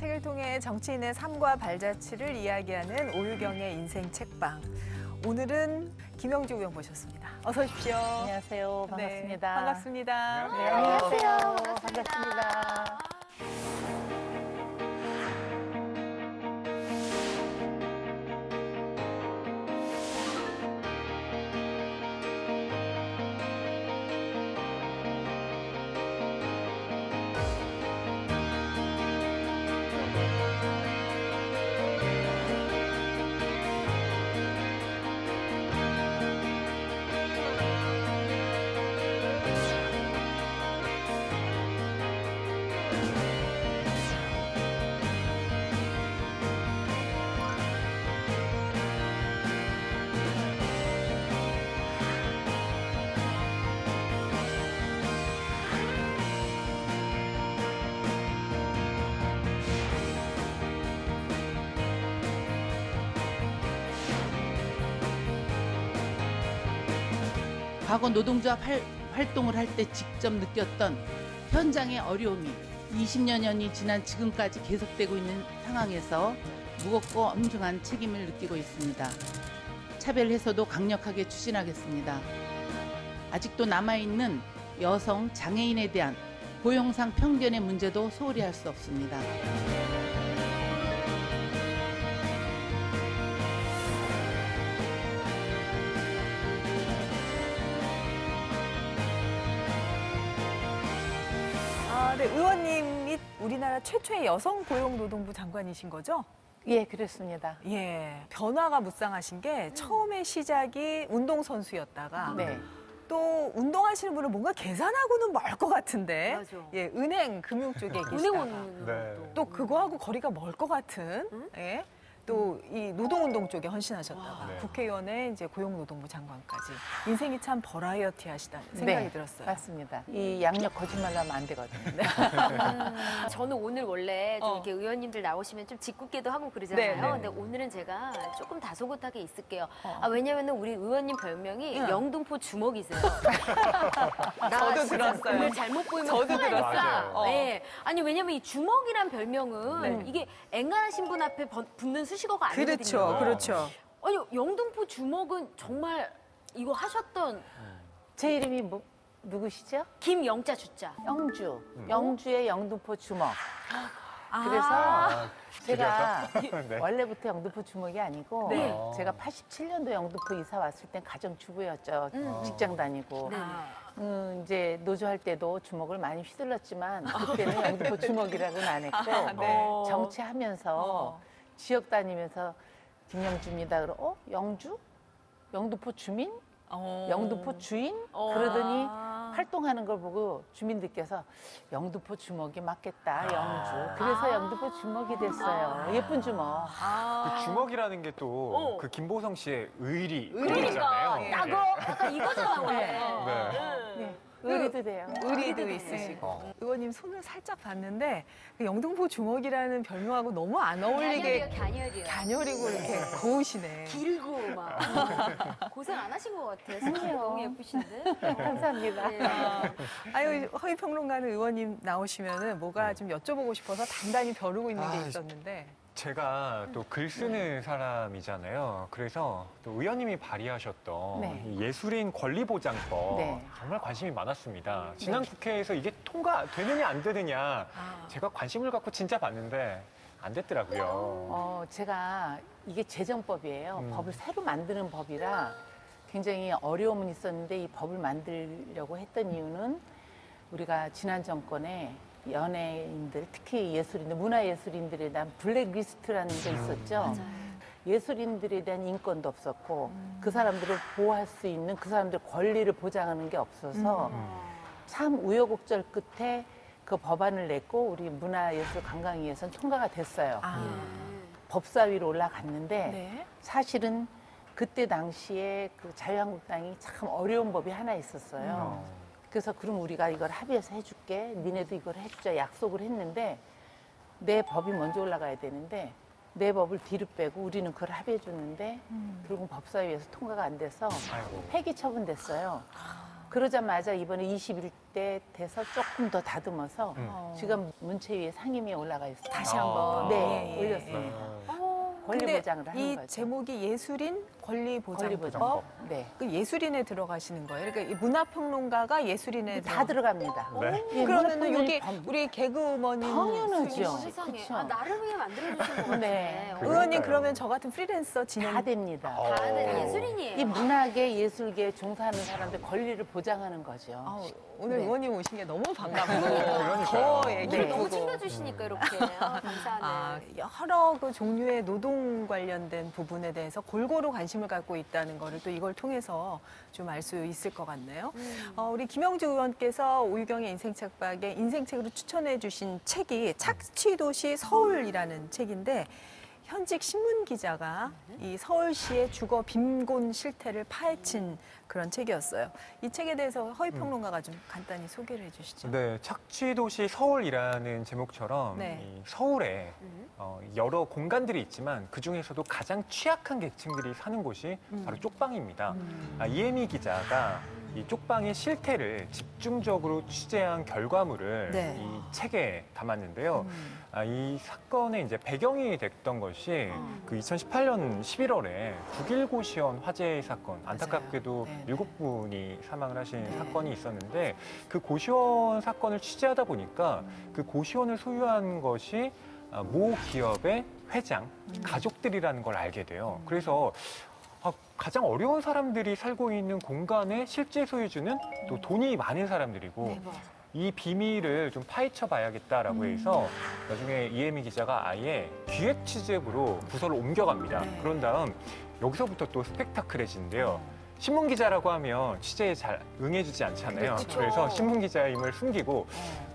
책을 통해 정치인의 삶과 발자취를 이야기하는 오유경의 인생 책방. 오늘은 김영주 의원 모셨습니다. 어서 오십시오. 안녕하세요. 반갑습니다. 네, 반갑습니다. 네, 안녕하세요. 반갑습니다. 과거 노동조합 활동을 할 때 직접 느꼈던 현장의 어려움이 20여년이 지난 지금까지 계속되고 있는 상황에서 무겁고 엄중한 책임을 느끼고 있습니다. 차별 해소도 강력하게 추진하겠습니다. 아직도 남아있는 여성, 장애인에 대한 고용상 편견의 문제도 소홀히 할 수 없습니다. 네, 의원님이 우리나라 최초의 여성 고용노동부 장관이신 거죠? 예, 그렇습니다. 예. 변화가 무쌍하신 게 처음에 시작이 운동선수였다가 네. 또 운동하시는 분은 뭔가 계산하고는 멀 것 같은데 맞아. 예, 은행 금융 쪽에 계시다가 은행원 네. 또 그거하고 거리가 멀 것 같은 예. 또 이 노동운동 쪽에 헌신하셨다가 네. 국회의원에 이제 고용노동부 장관까지 인생이 참 버라이어티 하시다는 생각이 네, 들었어요. 맞습니다. 이 양력 거짓말로 하면 안 되거든요. 저는 오늘 원래 좀 이렇게 의원님들 나오시면 좀 짓궂게도 하고 그러잖아요. 네, 네. 근데 오늘은 제가 조금 다소곳하게 있을게요. 왜냐면 우리 의원님 별명이 영등포 주먹이세요. 저도 진짜 들었어요. 오늘 잘못 보이면 저도 큰일 나니까. 들었어요. 네. 아니 왜냐면 이 주먹이란 별명은 네. 이게 앵간하신 분 앞에 붙는 수식어가 아니거든요. 그렇죠, 그렇죠. 아니 영등포 주먹은 정말 이거 하셨던 제 이름이 누구시죠? 김영자 주자. 영주. 영주의 영등포 주먹. 그래서 아, 제가 네. 원래부터 영등포 주먹이 아니고 네. 제가 87년도 영등포 이사 왔을 땐 가정주부였죠. 직장 다니고. 네. 이제 노조할 때도 주먹을 많이 휘둘렀지만 그때는 영등포 주먹이라고는 안 했고 네. 정치하면서 지역 다니면서 김영주입니다. 그러고 영주? 영등포 주민? 영등포 주인? 그러더니 활동하는 걸 보고 주민들께서 영등포 주먹이 맞겠다, 영주. 그래서 영등포 주먹이 됐어요. 예쁜 주먹. 그 주먹이라는 게 또 그 김보성 씨의 그러니까 의리잖아요. 나고 약간 이거잖아 원래. 네. 네. 의리도 돼요. 의리도 있으시고 의원님 손을 살짝 봤는데 그 영등포 주먹이라는 별명하고 너무 안 어울리게 갸녀리요. 가녀리고 이렇게 고우시네. 길고 막 고생 안 하신 것 같아요. 스킨 너무 예쁘신데. 감사합니다. 네. 아유 허위평론가는 의원님 나오시면은 뭐가 좀 여쭤보고 싶어서 단단히 벼르고 있는 게 아, 있었는데 제가 또 글 쓰는 사람이잖아요. 그래서 또 의원님이 발의하셨던 네. 이 예술인 권리보장법 네. 정말 관심이 많았습니다. 지난 국회에서 이게 통과되느냐 안 되느냐 제가 관심을 갖고 진짜 봤는데 안 됐더라고요. 제가 이게 제정법이에요. 음. 법을 새로 만드는 법이라 굉장히 어려움은 있었는데 이 법을 만들려고 했던 이유는 우리가 지난 정권에 연예인들, 특히 예술인들, 문화예술인들에 대한 블랙리스트라는 게 있었죠. 예술인들에 대한 인권도 없었고 그 사람들을 보호할 수 있는 그 사람들 권리를 보장하는 게 없어서 참 우여곡절 끝에 그 법안을 냈고 우리 문화예술관광위에서는 통과가 됐어요. 법사위로 올라갔는데 네. 사실은 그때 당시에 그 자유한국당이 참 어려운 법이 하나 있었어요. 그래서 그럼 우리가 이걸 합의해서 해줄게. 니네도 이걸 해주자 약속을 했는데 내 법이 먼저 올라가야 되는데 내 법을 뒤로 빼고 우리는 그걸 합의해 줬는데 결국 법사위에서 통과가 안 돼서 아이고. 폐기 처분됐어요. 그러자마자 이번에 21대 돼서 조금 더 다듬어서 지금 문체위에 상임위에 올라가 있어요. 다시 한번 네, 예, 예, 올렸습니다. 권리 근데 보장을 하는 이 거죠. 제목이 예술인 권리보장법. 권리보장법. 네. 그 예술인에 들어가시는 거예요. 그러니까 이 문화평론가가 예술인에 다 들어갑니다. 네. 예, 그러면은 문화평론이 여기 우리 개그우먼인 당연하죠. 수지 씨. 세상에. 그쵸. 아, 나를 위해 만들어주신 것 같아. 네. 의원님 그러니까요. 그러면 저 같은 프리랜서 진행 다 됩니다. 다들 예술인이에요. 이 문학계, 예술계에 종사하는 사람들 권리를 보장하는 거죠. 아우, 오늘 네. 의원님 오신 게 너무 반갑고 그러니까요. 더 우리 얘기를 너무 보고 챙겨주시니까 이렇게 감사하네. 아, 여러 그 종류의 노동 관련된 부분에 대해서 골고루 관심을 갖고 있다는 거를 또 이걸 통해서 좀 알 수 있을 것 같네요. 우리 김영주 의원께서 오유경의 인생책박에 인생책으로 추천해 주신 책이 착취도시 서울이라는 책인데 현직 신문 기자가 이 서울시의 주거 빈곤 실태를 파헤친 그런 책이었어요. 이 책에 대해서 허위평론가가 좀 간단히 소개를 해주시죠. 네, 착취도시 서울이라는 제목처럼 네. 이 서울에 여러 공간들이 있지만 그 중에서도 가장 취약한 계층들이 사는 곳이 바로 쪽방입니다. 이혜미 기자가 이 쪽방의 실태를 집중적으로 취재한 결과물을 네. 이 책에 담았는데요. 이 사건의 이제 배경이 됐던 것이 그 2018년 11월에 9.19 시원 화재 사건, 안타깝게도 네, 네. 7분이 사망을 하신 네. 사건이 있었는데 그 고시원 사건을 취재하다 보니까 그 고시원을 소유한 것이 모 기업의 회장, 가족들이라는 걸 알게 돼요. 그래서 가장 어려운 사람들이 살고 있는 공간의 실제 소유주는 또 돈이 많은 사람들이고 이 비밀을 좀 파헤쳐 봐야겠다라고 해서 나중에 이혜미 기자가 아예 기획 취재부로 부서를 옮겨갑니다. 네. 그런 다음 여기서부터 또 스펙타클해지는데요. 신문 기자라고 하면 취재에 잘 응해주지 않잖아요. 그렇죠. 그래서 신문 기자임을 숨기고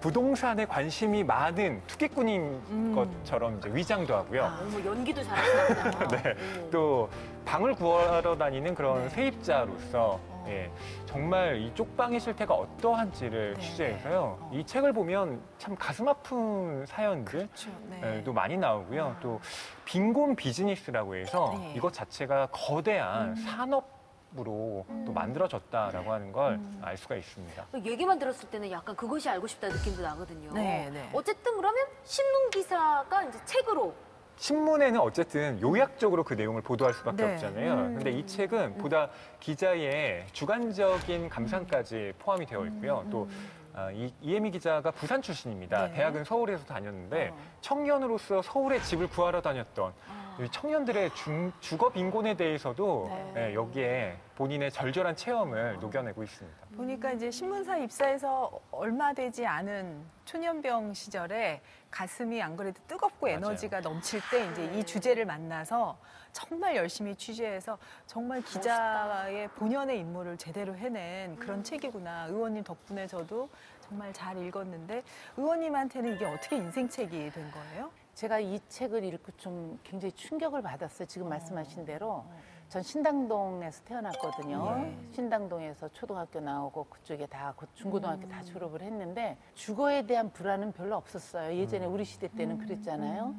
부동산에 관심이 많은 투기꾼인 것처럼 이제 위장도 하고요. 뭐 연기도 잘하시나 보다. 네. 또 방을 구하러 다니는 그런 네. 세입자로서 예, 정말 이 쪽방의 실태가 어떠한지를 네. 취재해서요. 이 책을 보면 참 가슴 아픈 사연들 그렇죠. 네. 도 많이 나오고요. 또 빈곤 비즈니스라고 해서 네. 이것 자체가 거대한 산업으로 또 만들어졌다라고 하는 걸 알 수가 있습니다. 얘기만 들었을 때는 약간 그것이 알고 싶다는 느낌도 나거든요. 네, 네. 어쨌든 그러면 신문 기사가 이제 책으로 신문에는 어쨌든 요약적으로 그 내용을 보도할 수밖에 네. 없잖아요. 근데 이 책은 보다 기자의 주관적인 감상까지 포함이 되어 있고요. 또 이혜미 기자가 부산 출신입니다. 네. 대학은 서울에서 다녔는데 청년으로서 서울에 집을 구하러 다녔던 이 청년들의 주거 빈곤에 대해서도 네. 예, 여기에 본인의 절절한 체험을 녹여내고 있습니다. 보니까 이제 신문사 입사해서 얼마 되지 않은 초년병 시절에 가슴이 안 그래도 뜨겁고 맞아요. 에너지가 넘칠 때 이제 이 주제를 만나서 정말 열심히 취재해서 정말 기자의 본연의 임무를 제대로 해낸 그런 책이구나. 의원님 덕분에 저도 정말 잘 읽었는데 의원님한테는 이게 어떻게 인생책이 된 거예요? 제가 이 책을 읽고 좀 굉장히 충격을 받았어요. 지금 말씀하신 대로. 전 신당동에서 태어났거든요. 네. 신당동에서 초등학교 나오고 그쪽에 다 중고등학교 다 졸업을 했는데 주거에 대한 불안은 별로 없었어요. 예전에 우리 시대 때는 그랬잖아요.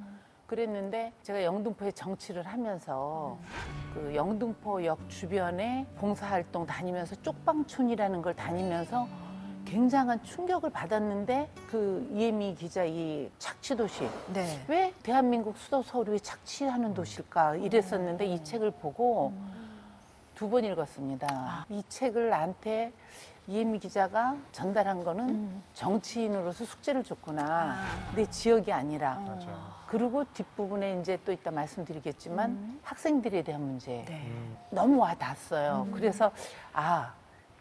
그랬는데 제가 영등포에 정치를 하면서 그 영등포역 주변에 봉사활동 다니면서 쪽방촌이라는 걸 다니면서 굉장한 충격을 받았는데 그 이혜미 기자 이 착취도시 네. 왜 대한민국 수도 서울이 왜 착취하는 도시일까 이랬었는데 이 책을 보고 2번 읽었습니다. 이 책을 나한테 이혜미 기자가 전달한 거는 정치인으로서 숙제를 줬구나. 내 지역이 아니라. 맞아요. 그리고 뒷부분에 이제 또 이따 말씀드리겠지만 학생들에 대한 문제 네. 너무 와닿았어요. 그래서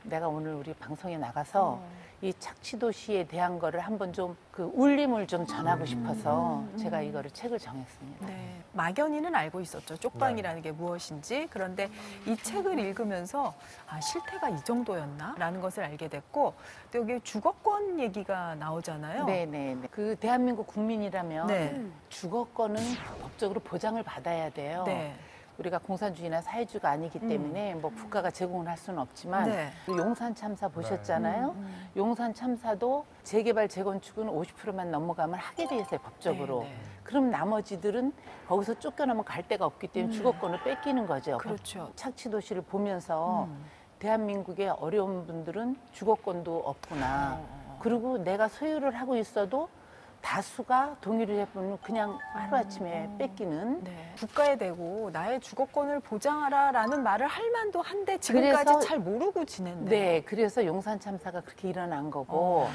내가 오늘 우리 방송에 나가서 이 착취도시에 대한 거를 한번 좀 그 울림을 좀 전하고 싶어서 제가 이거를 책을 정했습니다. 네. 막연히는 알고 있었죠. 쪽방이라는 게 무엇인지. 그런데 이 책을 읽으면서 실태가 이 정도였나? 라는 것을 알게 됐고 또 여기 주거권 얘기가 나오잖아요. 네네. 그 대한민국 국민이라면 네. 주거권은 법적으로 보장을 받아야 돼요. 네. 우리가 공산주의나 사회주의가 아니기 때문에 뭐 국가가 제공을 할 수는 없지만 네. 그 용산 참사 보셨잖아요. 용산 참사도 재개발 재건축은 50%만 넘어가면 하게 돼 있어요, 법적으로. 네, 네. 그럼 나머지들은 거기서 쫓겨나면 갈 데가 없기 때문에 주거권을 뺏기는 거죠. 그렇죠. 착취도시를 보면서 대한민국의 어려운 분들은 주거권도 없구나. 그리고 내가 소유를 하고 있어도 다수가 동의를 해보면 그냥 하루아침에 뺏기는. 네. 국가에 대고 나의 주거권을 보장하라라는 말을 할 만도 한데 지금까지 그래서- 잘 모르고 지냈네. 네, 그래서 용산 참사가 그렇게 일어난 거고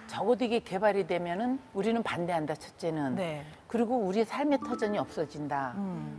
적어도 이게 개발이 되면은 우리는 반대한다, 첫째는. 네. 그리고 우리의 삶의 터전이 없어진다.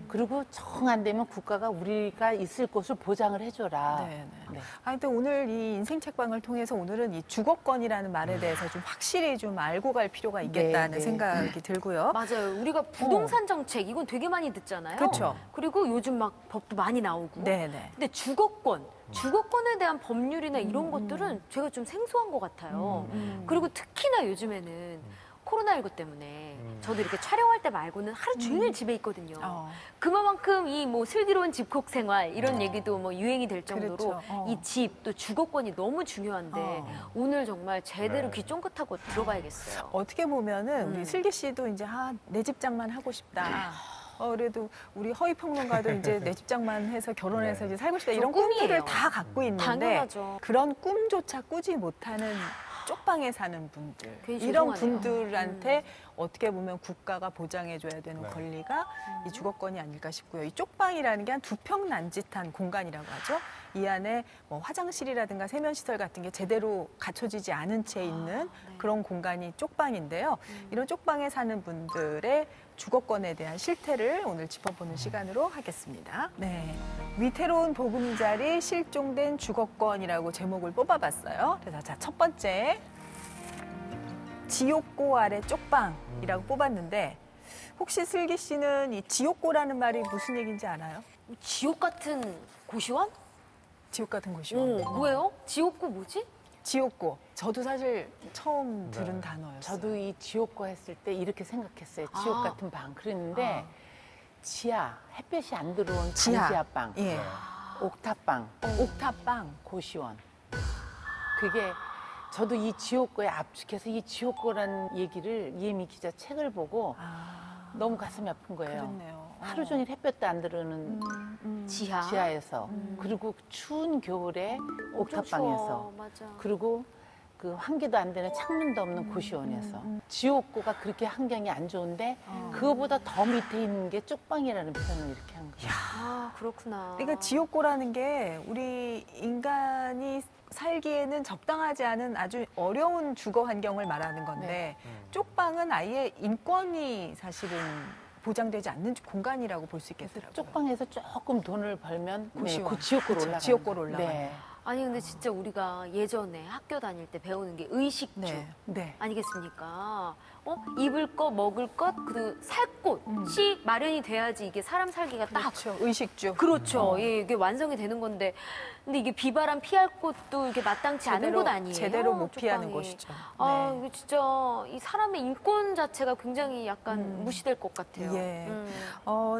그리고 정 안 되면 국가가 우리가 있을 곳을 보장을 해줘라. 네, 네. 네. 하여튼 오늘 이 인생 책방을 통해서 오늘은 이 주거권이라는 말에 대해서 좀 확실히 좀 알고 갈 필요가 있겠다는 네, 네. 생각이 들고요. 맞아요. 우리가 부동산 정책 이건 되게 많이 듣잖아요. 그렇죠. 그리고 요즘 막 법도 많이 나오고. 네, 네. 근데 주거권에 대한 법률이나 이런 것들은 제가 좀 생소한 것 같아요. 그리고 특히나 요즘에는 코로나19 때문에 저도 이렇게 촬영할 때 말고는 하루 종일 집에 있거든요. 그만큼 이 뭐 슬기로운 집콕 생활 이런 얘기도 뭐 유행이 될 정도로 그렇죠. 이 집 또 주거권이 너무 중요한데 오늘 정말 제대로 네. 귀 쫑긋하고 들어봐야겠어요. 어떻게 보면은 우리 슬기 씨도 이제 내 집장만 하고 싶다. 그래도 우리 허위 평론가도 이제 내 집장만 해서 결혼해서 네. 이제 살고 싶다 저 이런 꿈이에요. 꿈들을 다 갖고 있는데 당연하죠. 그런 꿈조차 꾸지 못하는 쪽방에 사는 분들 괜히 이런 죄송하네요. 분들한테 어떻게 보면 국가가 보장해줘야 되는 네. 권리가 이 주거권이 아닐까 싶고요. 이 쪽방이라는 게 한 두 평 남짓한 공간이라고 하죠. 이 안에 뭐 화장실이라든가 세면시설 같은 게 제대로 갖춰지지 않은 채 있는 그런 공간이 쪽방인데요. 이런 쪽방에 사는 분들의 주거권에 대한 실태를 오늘 짚어보는 시간으로 하겠습니다. 네, 위태로운 보금자리 실종된 주거권이라고 제목을 뽑아봤어요. 그래서 자, 첫 번째 지옥고 아래 쪽방이라고 뽑았는데 혹시 슬기 씨는 이 지옥고라는 말이 무슨 얘기인지 알아요? 지옥 같은 고시원? 지옥 같은 곳이요. 뭐예요? 지옥고 뭐지? 지옥고. 저도 사실 처음 네. 들은 단어였어요. 저도 이 지옥고 했을 때 이렇게 생각했어요. 지옥 같은 방. 그랬는데 지하, 햇볕이 안 들어온 지하. 지하방, 예. 옥탑방, 옥탑방. 고시원. 그게 저도 이 지옥고에 압축해서 이 지옥고라는 얘기를 이혜미 기자 책을 보고 너무 가슴이 아픈 거예요. 그렇네요. 하루 종일 햇볕도 안 들어오는 지하. 지하에서 그리고 추운 겨울에 옥탑방에서 맞아. 그리고 그 환기도 안 되는 창문도 없는 고시원에서 지옥고가 그렇게 환경이 안 좋은데 그거보다 더 밑에 있는 게 쪽방이라는 표현을 이렇게 한 거예요. 아, 그렇구나. 그러니까 지옥고라는 게 우리 인간이 살기에는 적당하지 않은 아주 어려운 주거 환경을 말하는 건데 쪽방은 아예 인권이 사실은 보장되지 않는 공간이라고 볼 수 있겠더라고요. 쪽방에서 조금 돈을 벌면 고시원. 그 지옥고로 그쵸, 올라가는 지옥고로 올라가는 네. 아니 근데 진짜 우리가 예전에 학교 다닐 때 배우는 게 의식주 네. 네. 아니겠습니까? 입을 것, 먹을 것, 그 살 곳이 마련이 돼야지 이게 사람 살기가 딱 그렇죠. 의식주. 그렇죠. 예, 이게 완성이 되는 건데, 근데 이게 비바람 피할 곳도 이게 마땅치 않은 곳 아니에요? 제대로 못 피하는 쪽방이. 곳이죠. 아, 네. 이게 진짜 이 사람의 인권 자체가 굉장히 약간 무시될 것 같아요. 예.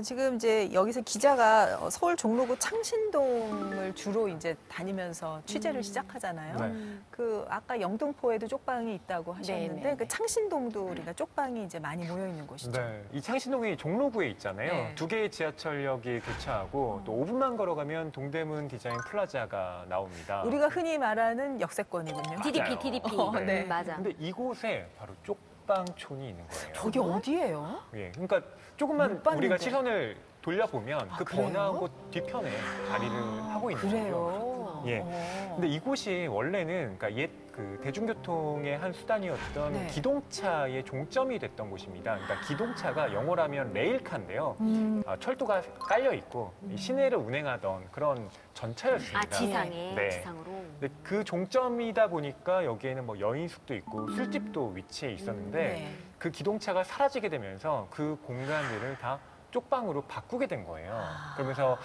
지금 이제 여기서 기자가 서울 종로구 창신동을 주로 이제 다니면서 취재를 시작하잖아요. 네. 그 아까 영등포에도 쪽방이 있다고 하셨는데 네, 네, 그 네. 창신동도 우리가 쪽방이 이제 많이 모여 있는 곳이죠. 네. 이 창신동이 종로구에 있잖아요. 네. 두 개의 지하철역이 교차하고 또 5분만 걸어가면 동대문 디자인 플라자가 나옵니다. 우리가 흔히 말하는 역세권이군요. 맞아요. TDP. 네. 맞아. 근데 이곳에 바로 쪽방촌이 있는 거예요. 저게 어디예요? 예, 그러니까 조금만 못 봤는데. 우리가 시선을 돌려보면 그 그래요? 번화한 뒤편에 자리를 하고 있는 거예요. 그래요. 예. 근데 이곳이 원래는 그러니까 옛 그 대중교통의 한 수단이었던 네. 기동차의 종점이 됐던 곳입니다. 그러니까 기동차가 영어로 하면 레일카인데요. 철도가 깔려 있고 이 시내를 운행하던 그런 전차였습니다. 아, 지상에, 네. 지상으로. 근데 그 종점이다 보니까 여기에는 뭐 여인숙도 있고 술집도 위치해 있었는데 네. 그 기동차가 사라지게 되면서 그 공간들을 다 쪽방으로 바꾸게 된 거예요. 그러면서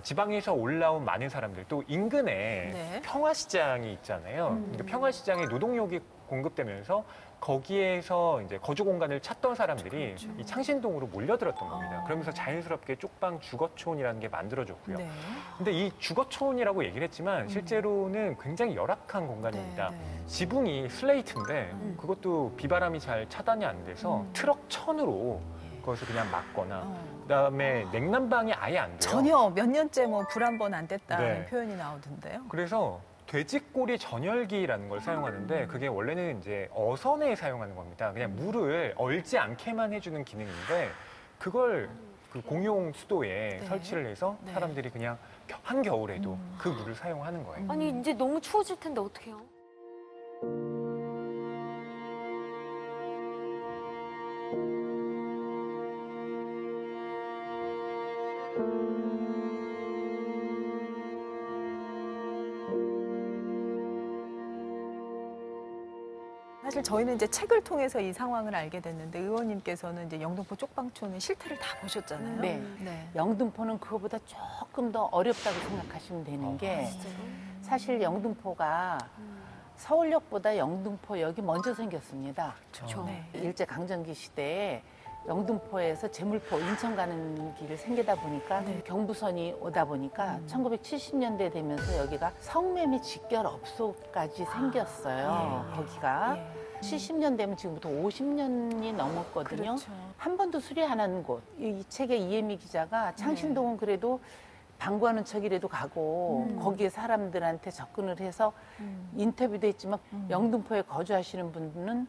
지방에서 올라온 많은 사람들 또 인근에 네. 평화시장이 있잖아요. 그러니까 평화시장에 노동력이 공급되면서 거기에서 이제 거주 공간을 찾던 사람들이 이 창신동으로 몰려들었던 겁니다. 그러면서 자연스럽게 쪽방 주거촌이라는 게 만들어졌고요. 네. 근데 이 주거촌이라고 얘기를 했지만 실제로는 굉장히 열악한 공간입니다. 네, 네. 지붕이 슬레이트인데 그것도 비바람이 잘 차단이 안 돼서 트럭 천으로 그것을 그냥 막거나 그다음에 냉난방이 아예 안 돼요. 전혀 몇 년째 뭐 불 한 번 안 됐다는 네. 표현이 나오던데요. 그래서 돼지꼬리 전열기라는 걸 사용하는데 그게 원래는 이제 어선에 사용하는 겁니다. 그냥 물을 얼지 않게만 해주는 기능인데 그걸 그 공용 수도에 네. 설치를 해서 네. 사람들이 그냥 한겨울에도 그 물을 사용하는 거예요. 아니 이제 너무 추워질 텐데 어떡해요? 사실 저희는 이제 책을 통해서 이 상황을 알게 됐는데 의원님께서는 이제 영등포 쪽방촌의 실태를 다 보셨잖아요. 네. 네. 영등포는 그거보다 조금 더 어렵다고 생각하시면 되는 게 사실 영등포가 서울역보다 영등포역이 먼저 생겼습니다. 그렇죠. 네. 일제강점기 시대에 영등포에서 제물포 인천 가는 길을 생기다 보니까 네. 경부선이 오다 보니까 1970년대 되면서 여기가 성매매 직결업소까지 생겼어요. 예. 거기가. 예. 70년 되면 지금부터 50년이 넘었거든요. 그렇죠. 한 번도 수리 안 하는 곳. 이 책의 이혜미 기자가 창신동은 그래도 방구하는 척이라도 가고 거기에 사람들한테 접근을 해서 인터뷰도 했지만 영등포에 거주하시는 분은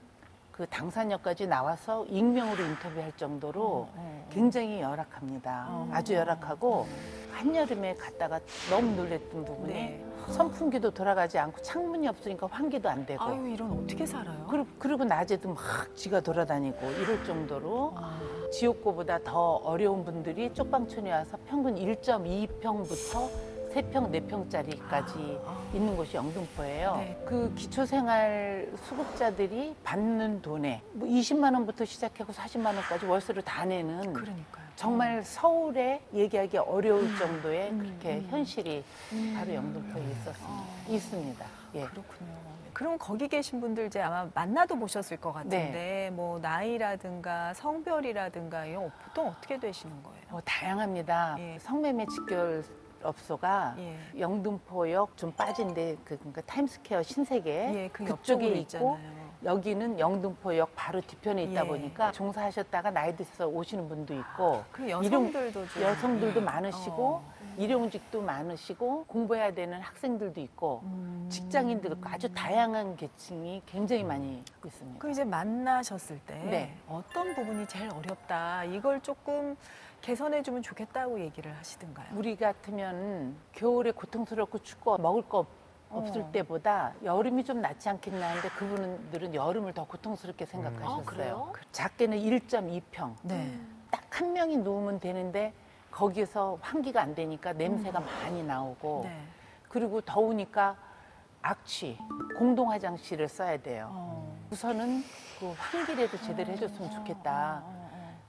그 당산역까지 나와서 익명으로 인터뷰할 정도로 굉장히 열악합니다. 아주 열악하고 한여름에 갔다가 너무 놀랬던 부분이 네. 선풍기도 돌아가지 않고 창문이 없으니까 환기도 안 되고 아유, 이런 어떻게 살아요? 그리고 낮에도 막 쥐가 돌아다니고 이럴 정도로 지옥고보다 더 어려운 분들이 쪽방촌에 와서 평균 1.2평부터 3평, 4평짜리까지 있는 곳이 영등포예요. 네. 그 기초생활 수급자들이 받는 돈에 뭐 20만 원부터 시작하고 40만 원까지 월세를 다 내는 그러니까요. 정말 서울에 얘기하기 어려울 정도의 그렇게 현실이 바로 영등포에 있습니다. 예. 그렇군요. 그럼 거기 계신 분들 이제 아마 만나도 보셨을 것 같은데 뭐 나이라든가 성별이라든가 이런 보통 어떻게 되시는 거예요? 다양합니다. 예. 성매매 직결업소가 예. 영등포역 좀 빠진데 그러니까 타임스퀘어 신세계 예, 그 그쪽에 옆쪽으로 있고 있잖아요. 여기는 영등포역 바로 뒤편에 있다 예. 보니까 종사하셨다가 나이 드셔서 오시는 분도 있고 그 여성들도 좀 여성들도 많으시고 어. 일용직도 많으시고 공부해야 되는 학생들도 있고 직장인들도 있고 아주 다양한 계층이 굉장히 많이 있습니다. 그 이제 만나셨을 때 네. 어떤 부분이 제일 어렵다 이걸 조금 개선해주면 좋겠다고 얘기를 하시던가요? 우리 같으면 겨울에 고통스럽고 춥고 먹을 거 없을 때보다 여름이 좀 낫지 않겠나 하는데 그분들은 여름을 더 고통스럽게 생각하셨어요. 그래요? 작게는 1.2평. 네. 딱 한 명이 누우면 되는데 거기서 환기가 안 되니까 냄새가 많이 나오고 네. 그리고 더우니까 악취, 공동 화장실을 써야 돼요. 우선은 그 환기라도 제대로 해줬으면 좋겠다.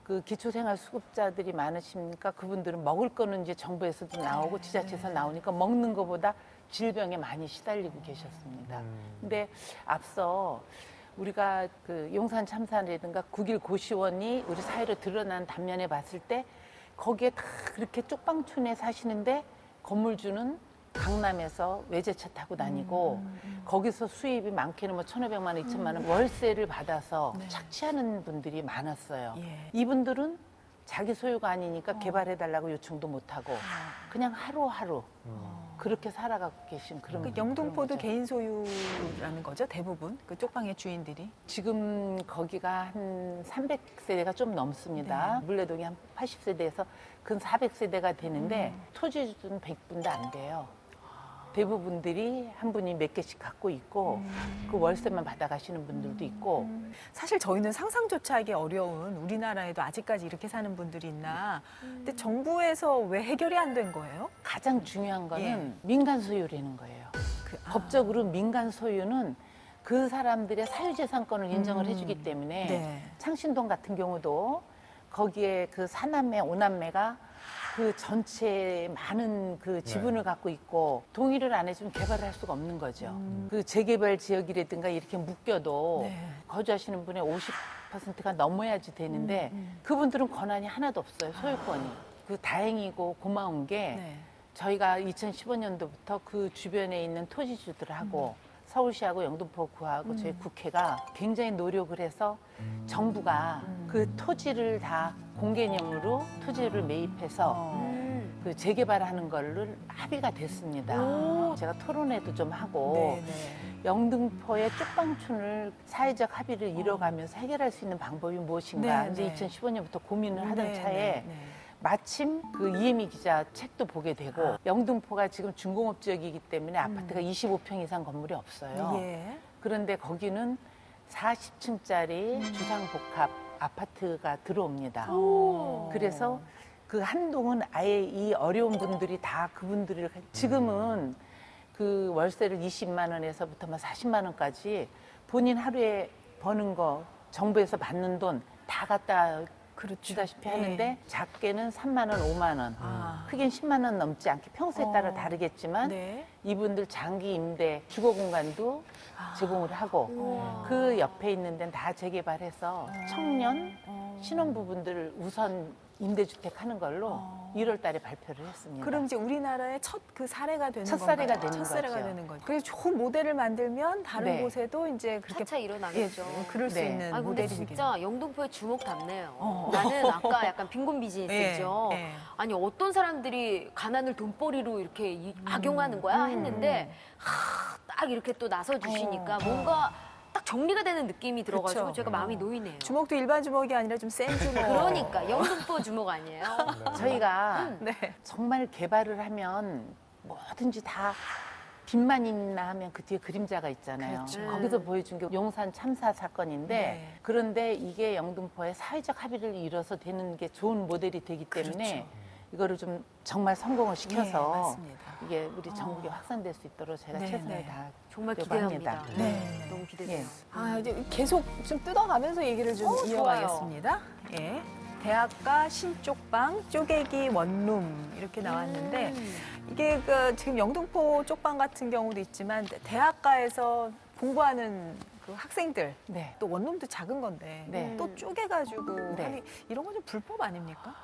그 기초생활 수급자들이 많으시니까 그분들은 먹을 거는 이제 정부에서도 나오고 지자체에서 나오니까 먹는 것보다 질병에 많이 시달리고 계셨습니다. 근데 앞서 우리가 그 용산 참사라든가 9.1 고시원이 우리 사회로 드러난 단면에 봤을 때 거기에 다 그렇게 쪽방촌에 사시는데 건물주는 강남에서 외제차 타고 다니고 거기서 수입이 많게는 뭐 1,500만 원, 2천만 원 월세를 받아서 착취하는 분들이 많았어요. 예. 이분들은 자기 소유가 아니니까 개발해달라고 요청도 못하고 그냥 하루하루 그렇게 살아가고 계신 그런 그 그런 영등포도 거죠. 개인 소유라는 거죠, 대부분 그 쪽방의 주인들이. 지금 거기가 한 300세대가 좀 넘습니다. 물레동이 한 80세대에서 근 400세대가 되는데 토지주는 100분도 안 돼요. 대부분들이 한 분이 몇 개씩 갖고 있고 그 월세만 받아가시는 분들도 있고 사실 저희는 상상조차 하기 어려운 우리나라에도 아직까지 이렇게 사는 분들이 있나. 근데 정부에서 왜 해결이 안 된 거예요? 가장 중요한 거는 예. 민간 소유라는 거예요. 법적으로 민간 소유는 그 사람들의 사유재산권을 인정을 해주기 때문에 네. 창신동 같은 경우도 거기에 그 4남매, 5남매가 그 전체 많은 그 지분을 갖고 있고 동의를 안 해주면 개발을 할 수가 없는 거죠. 그 재개발 지역이라든가 이렇게 묶여도 네. 거주하시는 분의 50%가 넘어야지 되는데 그분들은 권한이 하나도 없어요. 소유권이. 그 다행이고 고마운 게 네. 저희가 2015년도부터 그 주변에 있는 토지주들하고 서울시하고 영등포구하고 저희 국회가 굉장히 노력을 해서 정부가 그 토지를 다 공개념으로 토지를 매입해서 그 재개발하는 걸로 합의가 됐습니다. 제가 토론회도 좀 하고 영등포의 쪽방촌을 사회적 합의를 이뤄가면서 해결할 수 있는 방법이 무엇인가 이제 2015년부터 고민을 하던 차에 마침 그 이혜미 기자 책도 보게 되고 영등포가 지금 중공업 지역이기 때문에 아파트가 25평 이상 건물이 없어요. 그런데 거기는 40층짜리 주상복합 아파트가 들어옵니다. 그래서 그 한동은 아예 이 어려운 분들이 다 그분들을 지금은 그 월세를 20만 원에서부터 막 40만 원까지 본인 하루에 버는 거 정부에서 받는 돈 다 갖다 주다시피 하는데 작게는 3만 원, 5만 원, 크게는 10만 원 넘지 않게 평수에 따라 다르겠지만 이분들 장기 임대 주거 공간도 제공을 하고 그 옆에 있는 데는 다 재개발해서 청년 신혼부분들 우선 임대주택 하는 걸로 1월 달에 발표를 했습니다. 그럼 이제 우리나라의 첫 그 사례가 되는 첫 건가요? 사례가 되는 첫 사례가 거죠. 되는 거죠. 그래서 좋은 모델을 만들면 다른 네. 곳에도 이제 그렇게 차차 일어나겠죠. 그럴 수 네. 있는 아 근데 모델이 진짜 영등포의 주목답네요. 나는 아까 약간 빈곤 비즈니스죠. 아니 어떤 사람들이 가난을 돈벌이로 이렇게 악용하는 거야 했는데 딱 이렇게 또 나서 주시니까 뭔가 딱 정리가 되는 느낌이 들어가지고 그쵸. 제가 마음이 놓이네요. 주먹도 일반 주먹이 아니라 좀 센 주먹. 그러니까 영등포 주목 아니에요? 저희가 네. 정말 개발을 하면 뭐든지 다 빛만 있나 하면 그 뒤에 그림자가 있잖아요. 그렇죠. 거기서 보여준 게 용산 참사 사건인데 네. 그런데 이게 영등포에 사회적 합의를 이뤄서 되는 게 좋은 모델이 되기 때문에 이거를 좀 정말 성공을 시켜서 맞습니다. 이게 우리 전국에 확산될 수 있도록 제가 네, 최선을 네. 다하려고 정말 합니다. 기대합니다. 네. 너무 기대돼요. 예. 아, 이제 계속 좀 뜯어가면서 얘기를 좀 이어가겠습니다. 예. 대학가 신쪽방 쪼개기 원룸 이렇게 나왔는데 이게 그 지금 영등포 쪽방 같은 경우도 있지만 대학가에서 공부하는 그 학생들 네. 또 원룸도 작은 건데 네. 또 쪼개가지고 네. 하니 이런 건 좀 불법 아닙니까?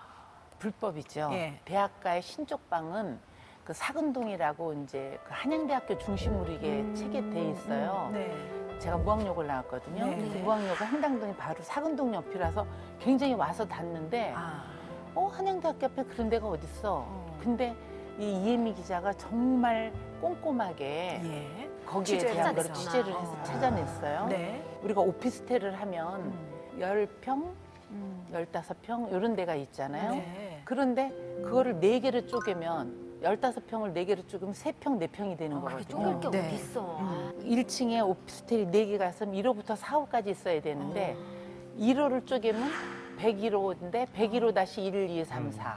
불법이죠. 예. 대학가의 신쪽방은 그 사근동이라고 이제 그 한양대학교 중심으로 이게 체계돼 있어요. 네. 제가 무학역을 나왔거든요. 네, 네. 무학역은 한당동이 바로 사근동 옆이라서 굉장히 와서 닿는데 아, 한양대학교 앞에 그런 데가 어딨어. 근데 이 이혜미 기자가 정말 꼼꼼하게 예. 거기에 취재를 대한 걸 찾아냈구나. 취재를 해서 찾아냈어요. 네. 우리가 오피스텔을 하면 10평, 음. 15평 이런 데가 있잖아요. 네. 그런데 그거를 4개를 쪼개면 15평을 4개로 쪼개면 3평, 4평이 되는 그렇게 거거든요. 쪼갤 게 네. 어딨어. 1층에 오피스텔이 4개가 있으면 1호부터 4호까지 있어야 되는데 1호를 쪼개면 101호인데 101호-1, 2, 3, 4.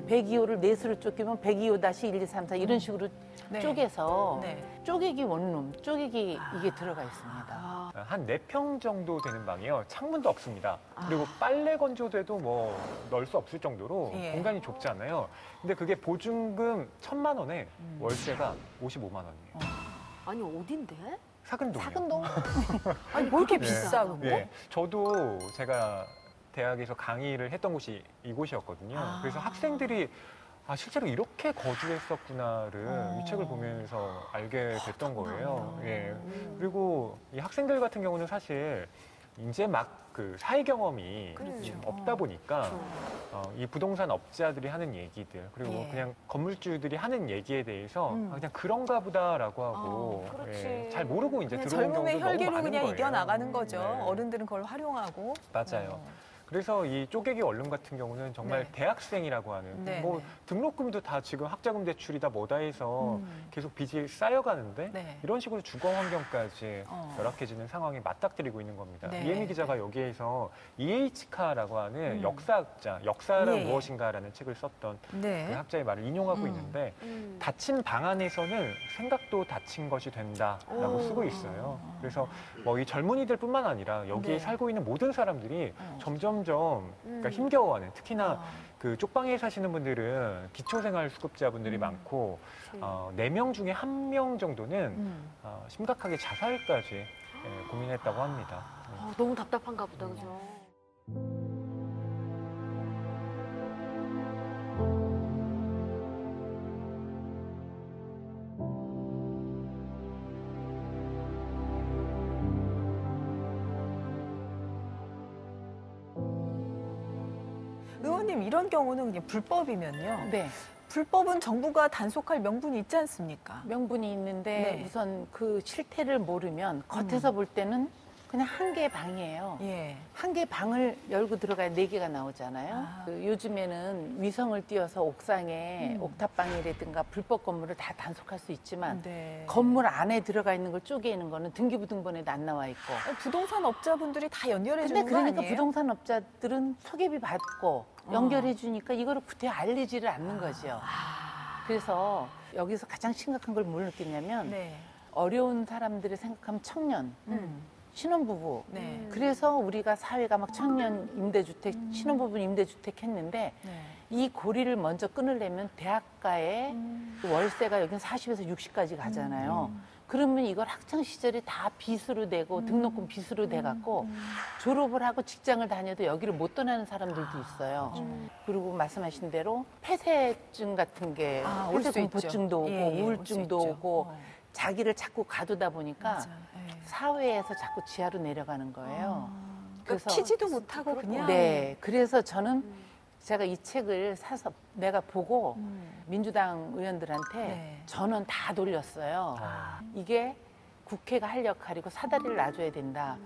102호를 넷으로 쪼개면 102호-1, 2, 3, 4 이런 식으로 네. 쪼개서 네. 쪼개기 원룸, 쪼개기 이게 들어가 있습니다. 한 4평 정도 되는 방이요. 창문도 없습니다. 그리고 빨래 건조대도 뭐 넣을 수 없을 정도로 예. 공간이 좁잖아요. 근데 그게 보증금 1,000만 원에 월세가 55만 원이에요. 아니 어딘데? 사근동이요. 사근동? 아니 뭐 이렇게 네. 비싸 근데? 예. 저도 제가 대학에서 강의를 했던 곳이 이곳이었거든요. 그래서 학생들이 실제로 이렇게 거주했었구나를 이 책을 보면서 알게 됐던 거예요. 예. 그리고 이 학생들 같은 경우는 사실 이제 막 그 사회 경험이 그렇죠. 없다 보니까 이 부동산 업자들이 하는 얘기들 그리고 예. 그냥 건물주들이 하는 얘기에 대해서 그냥 그런가 보다라고 하고 그렇지. 예, 잘 모르고 이제 그냥 들어온 젊음의 경우도 너무 혈기로 많은 그냥 거예요. 이겨나가는 거죠. 네. 어른들은 그걸 활용하고. 맞아요. 그래서 이 쪼개기 원룸 같은 경우는 정말 네. 대학생이라고 하는 네, 뭐 네. 등록금도 다 지금 학자금 대출이다 뭐다 해서 음. 계속 빚이 쌓여가는데 네. 이런 식으로 주거 환경까지 열악해지는 상황에 맞닥뜨리고 있는 겁니다. 네. 이혜미 기자가 여기에서 EH카라고 하는 음. 역사학자, 역사란 예. 무엇인가라는 책을 썼던 네. 그 학자의 말을 인용하고 있는데 닫힌 방 안에서는 생각도 닫힌 것이 된다라고 쓰고 있어요. 그래서 뭐 이 젊은이들뿐만 아니라 여기에 네. 살고 있는 모든 사람들이 점점점 그러니까 힘겨워하는 특히나 그 쪽방에 사시는 분들은 기초생활 수급자분들이 많고 4명 중에 1명 정도는 심각하게 자살까지 고민했다고 합니다. 너무 답답한가 보다 그죠? 의원님 이런 경우는 그냥 불법이면요. 네. 불법은 정부가 단속할 명분이 있지 않습니까? 명분이 있는데 네. 우선 그 실태를 모르면 겉에서 볼 때는 그냥 한 개의 방이에요. 예. 한 개 방을 열고 들어가야 네 개가 나오잖아요. 아. 그 요즘에는 위성을 띄워서 옥상에 옥탑방이라든가 불법 건물을 다 단속할 수 있지만 네. 건물 안에 들어가 있는 걸 쪼개는 거는 등기부등본에도 안 나와 있고. 부동산 업자분들이 다 연결해 근데 주는 거 그러니까 아니에요? 부동산 업자들은 소개비 받고 연결해 주니까 이거를 구태 알리지를 않는 거죠. 그래서 여기서 가장 심각한 걸 뭘 느끼냐면 네. 어려운 사람들을 생각하면 청년, 신혼부부. 네. 그래서 우리가 사회가 막 청년 임대주택, 신혼부부 임대주택 했는데 네. 이 고리를 먼저 끊으려면 대학가의 그 월세가 여기는 40에서 60까지 가잖아요. 그러면 이걸 학창 시절에 다 빚으로 내고 등록금 빚으로 돼갖고 졸업을 하고 직장을 다녀도 여기를 못 떠나는 사람들도 있어요. 그리고 말씀하신 대로 폐쇄증 같은 게 올수 폐쇄공포증도 오고 있죠. 예, 예, 우울증도 올수 있죠. 오고 자기를 자꾸 가두다 보니까 맞아. 예. 사회에서 자꾸 지하로 내려가는 거예요. 그래서 키지도 못하고 그냥 네, 그래서 저는 제가 이 책을 사서 내가 보고 민주당 의원들한테 네. 전원 다 돌렸어요. 이게 국회가 할 역할이고 사다리를 놔줘야 된다.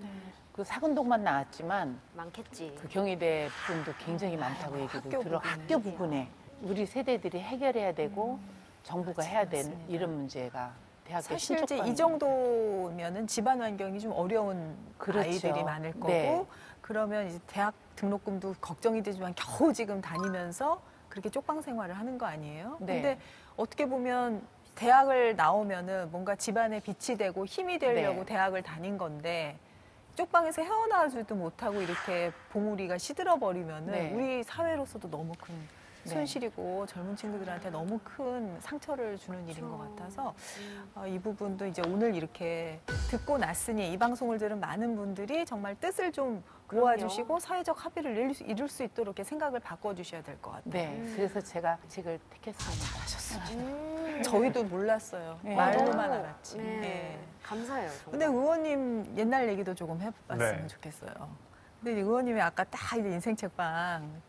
그 사근동만 나왔지만 많겠지. 그 경희대 분도 굉장히 많다고 얘기도 학교 들어. 부분에. 학교 부분에 우리 세대들이 해결해야 되고 정부가 해야 되는 맞습니다. 이런 문제가 대학교 사실 이제 신축 이 정도면은 집안 환경이 좀 어려운 그렇죠. 아이들이 많을 거고 네. 그러면 이제 대학 등록금도 걱정이 되지만 겨우 지금 다니면서 그렇게 쪽방 생활을 하는 거 아니에요? 네. 근데 어떻게 보면 대학을 나오면은 뭔가 집안에 빛이 되고 힘이 되려고 네. 대학을 다닌 건데 쪽방에서 헤어나지도 못하고 이렇게 봉우리가 시들어 버리면은 네. 우리 사회로서도 너무 큰 네. 손실이고 젊은 친구들한테 너무 큰 상처를 주는 일인 것 같아서 이 부분도 이제 오늘 이렇게 듣고 났으니 이 방송을 들은 많은 분들이 정말 뜻을 좀 모아주시고 사회적 합의를 이룰 수 있도록 이렇게 생각을 바꿔주셔야 될 것 같아요. 네, 그래서 제가 책을 택했습니다. 잘하셨어요. 저희도 몰랐어요. 네. 말로만 알았지. 네. 예. 감사해요. 정말. 근데 의원님 옛날 얘기도 조금 해봤으면 네. 좋겠어요. 근데 의원님이 아까 딱 이제 인생책방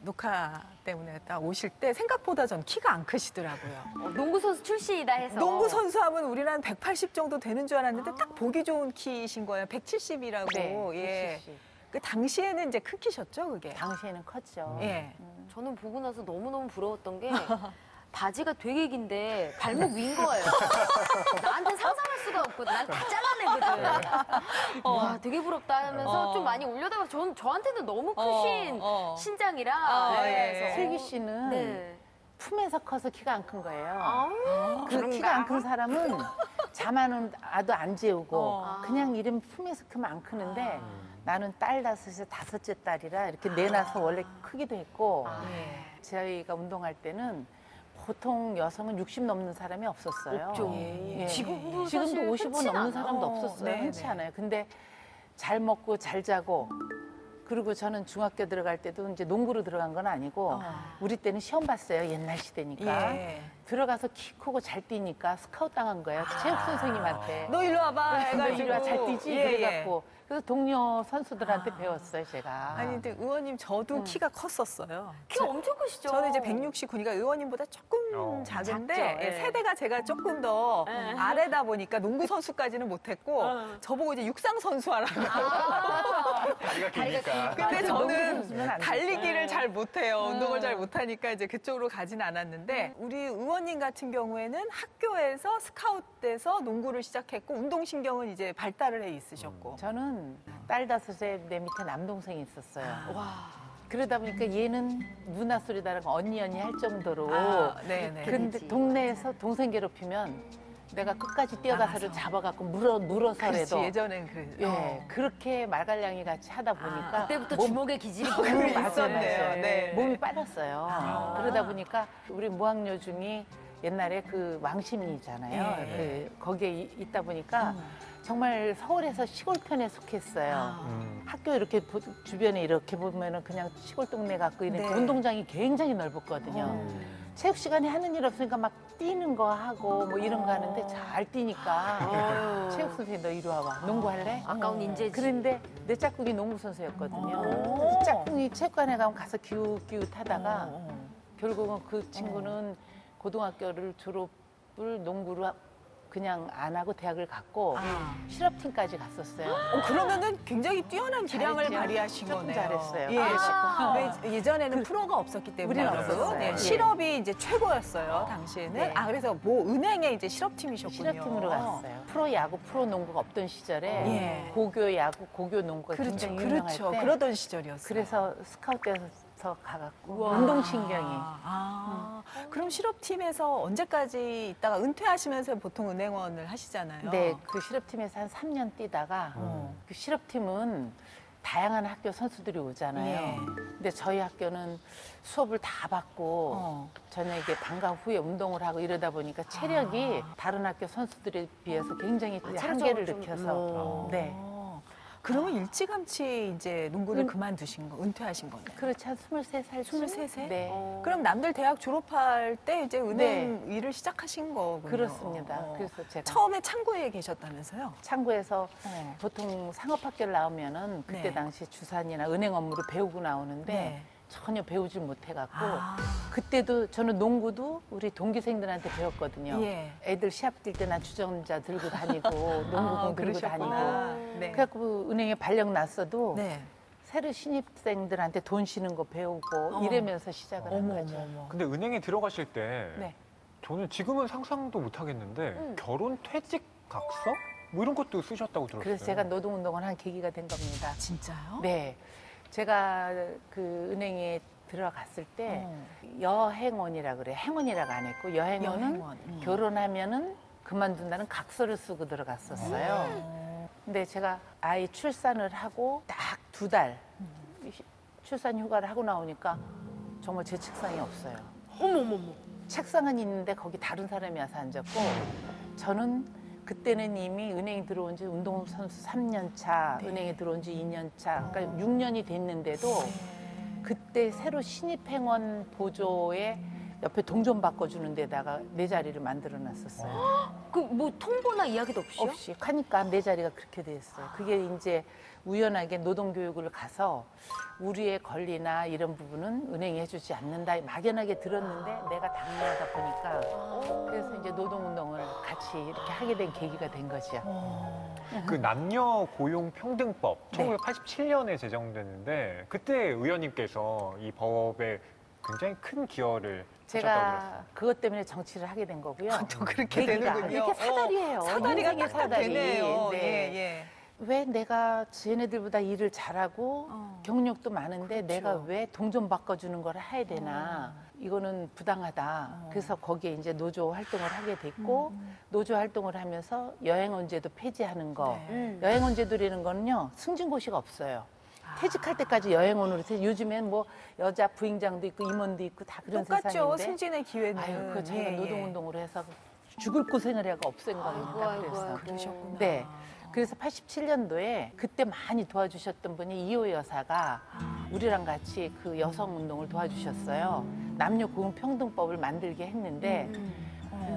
녹화 때문에 딱 오실 때 생각보다 전 키가 안 크시더라고요. 농구 선수 출신이다 해서. 농구 선수 하면 우리는 한 180 정도 되는 줄 알았는데 딱 보기 좋은 키이신 거예요. 170이라고. 네, 예. 170. 그 당시에는 이제 큰 키셨죠, 그게? 당시에는 컸죠. 예. 저는 보고 나서 너무너무 부러웠던 게 바지가 되게 긴데 발목 위인 거예요. 나한테 상상할 수가 없거든. 난 다 잘라내거든. 와, 되게 부럽다 하면서 좀 많이 올려다가 저한테는 너무 크신 신장이라. 예. 슬기 씨는 네. 품에서 커서 키가 안 큰 거예요. 아, 그 키가 안 큰 사람은 잠안 와도 안 재우고 그냥 이름 품에서 크면 안 크는데 나는 딸 다섯에 다섯째 딸이라 이렇게 내놔서 원래 크기도 했고 예. 저희가 운동할 때는 보통 여성은 60 넘는 사람이 없었어요. 없죠. 예. 지금도 지금도 사실 55 흔치 넘는 않아. 사람도 없었어요. 네, 흔치 네. 않아요. 근데 잘 먹고 잘 자고 그리고 저는 중학교 들어갈 때도 이제 농구로 들어간 건 아니고 우리 때는 시험 봤어요. 옛날 시대니까. 예. 들어가서 키 크고 잘 뛰니까 스카우트 당한 거예요. 체육 선생님한테. 너 일로 와봐 너 해가지고. 이리 와, 잘 뛰지? 예, 예. 그래갖고. 그래서 동료 선수들한테 배웠어요, 제가. 아니 근데 의원님 저도 키가 컸었어요. 키가 엄청 크시죠? 저는 이제 169니까 의원님보다 조금 작은데 작죠, 예. 세대가 제가 조금 더 예. 아래다 보니까 농구 선수까지는 못했고 저보고 이제 육상 선수 하라고. 다리가 기니까. 근데 저는 선수는 안 달리기를 잘 못해요. 운동을 잘 못하니까 이제 그쪽으로 가진 않았는데 우리 의원님 같은 경우에는 학교에서 스카웃돼서 농구를 시작했고 운동신경은 이제 발달을 해 있으셨고. 저는 딸 다섯에 내 밑에 남동생이 있었어요. 그러다 보니까 얘는 누나 소리 다르고 언니 할 정도로. 네네. 근데 동네에서 동생 괴롭히면 내가 끝까지 뛰어가서를 나가서. 잡아갖고 그렇지, 물어서라도 예전엔 그래. 예, 그렇게 말갈량이 같이 하다 보니까 그때부터 몸- 주먹에 기질이 그게 맞아요, 있었네요. 맞아요. 네. 몸이 빠졌어요. 그러다 보니까 우리 무학여 중이 옛날에 그 왕십리잖아요. 예. 그 거기에 있다 보니까 정말 서울에서 시골편에 속했어요. 음. 학교 이렇게 주변에 이렇게 보면은 그냥 시골 동네 같고 이런 네. 운동장이 굉장히 넓었거든요. 체육 시간에 하는 일 없으니까 막 뛰는 거 하고 뭐 이런 거 하는데 잘 뛰니까 체육 선생님 너 이리 와봐. 농구할래? 아까운 인재지. 그런데 내 짝꿍이 농구 선수였거든요. 오. 그래서 짝꿍이 체육관에 가면 가서 기웃기웃하다가 결국은 그 친구는 고등학교를 졸업을 농구를 그냥 안 하고 대학을 갔고 실업팀까지 갔었어요. 그러면은 굉장히 뛰어난 기량을 잘했죠. 발휘하신 조금 거네요. 잘했어요. 예. 아. 왜 예전에는 프로가 없었기 때문에 우리는 여러분. 없었어요. 네, 예. 실업이 이제 최고였어요 당시에는. 네. 그래서 뭐 은행에 이제 실업팀이셨군요. 실업팀으로 갔어요. 프로 야구, 프로 농구가 없던 시절에 예. 고교 야구, 고교 농구가 그렇죠, 굉장히 유명할 그렇죠. 때 그러던 시절이었어요. 그래서 스카우트돼서 가갖고 우와. 운동신경이 그럼 실업팀에서 언제까지 있다가 은퇴하시면서 보통 은행원을 하시잖아요. 네, 그 실업팀에서 한 3년 뛰다가 그 실업팀은 다양한 학교 선수들이 오잖아요. 예. 근데 저희 학교는 수업을 다 받고 어. 저녁에 방과 후에 운동을 하고 이러다 보니까 체력이 다른 학교 선수들에 비해서 굉장히 한계를 좀, 느껴서 네. 그러면 일찌감치 이제 농구를 그만두신 거, 은퇴하신 거네요. 그렇지 한 23살 23세? 네. 그럼 남들 대학 졸업할 때 이제 은행 일을 시작하신 거군요. 그렇습니다. 그래서 제가 처음에 창구에 계셨다면서요? 창구에서 보통 상업학교를 나오면은 그때 네. 당시 주산이나 은행 업무를 배우고 나오는데 네. 전혀 배우질 못해갖고 아. 그때도 저는 농구도 우리 동기생들한테 배웠거든요. 예. 애들 시합 뛸 때 난 주전자 들고 다니고 농구공 들고 다니고 네. 그래갖고 은행에 발령 났어도 네. 새로 신입생들한테 돈 쉬는 거 배우고 이러면서 시작을 한 거죠. 어머. 근데 은행에 들어가실 때 네. 저는 지금은 상상도 못 하겠는데 결혼 퇴직 각서 뭐 이런 것도 쓰셨다고 들었어요. 그래서 제가 노동운동을 한 계기가 된 겁니다. 진짜요? 네. 제가 그 은행에 들어갔을 때 여행원이라 그래요. 행원이라고 안 했고 여행원은 여행원. 결혼하면은 그만둔다는 각서를 쓰고 들어갔었어요. 근데 제가 아이 출산을 하고 딱 2달 출산 휴가를 하고 나오니까 정말 제 책상이 없어요. 어머머머. 책상은 있는데 거기 다른 사람이 와서 앉았고 저는 그때는 이미 은행에 들어온 지 운동선수 3년 차, 은행에 들어온 지 2년 차, 그러니까 6년이 됐는데도 그때 새로 신입행원 보조에 옆에 동전 바꿔주는 데다가 내 자리를 만들어 놨었어요. 그 뭐 통보나 이야기도 없이요? 없이 하니까 내 자리가 그렇게 됐어요. 그게 이제 우연하게 노동교육을 가서 우리의 권리나 이런 부분은 은행이 해주지 않는다 막연하게 들었는데 내가 당연하다 보니까 그래서 이제 노동운동을 같이 이렇게 하게 된 계기가 된 거죠. 그 남녀 고용 평등법 네. 1987년에 제정됐는데 그때 의원님께서 이 법에 굉장히 큰 기여를 하셨다고 제가 들었어요. 그것 때문에 정치를 하게 된 거고요. 또 그렇게 계기가 되는군요. 이렇게 사다리예요. 사다리가 인생의 딱딱 되네요. 네. 예, 예. 왜 내가 쟤네들보다 일을 잘하고 경력도 많은데 내가 왜 동전 바꿔주는 걸 해야 되나 이거는 부당하다. 그래서 거기에 이제 노조 활동을 하게 됐고 노조 활동을 하면서 여행원제도 폐지하는 거. 네. 여행원제도라는 거는요 승진고시가 없어요. 퇴직할 때까지 여행원으로 요즘엔 뭐 여자 부행장도 있고 임원도 있고 다 그런 똑같죠. 세상인데 승진의 기회는. 아유 그 저희가 예, 예. 노동운동으로 해서 죽을 고생을 하고 없앤 겁니다. 아이고, 그래서 아이고. 그러셨구나. 네. 그래서 87년도에 그때 많이 도와주셨던 분이 이호 여사가 우리랑 같이 그 여성 운동을 도와주셨어요. 남녀 고용평등법을 만들게 했는데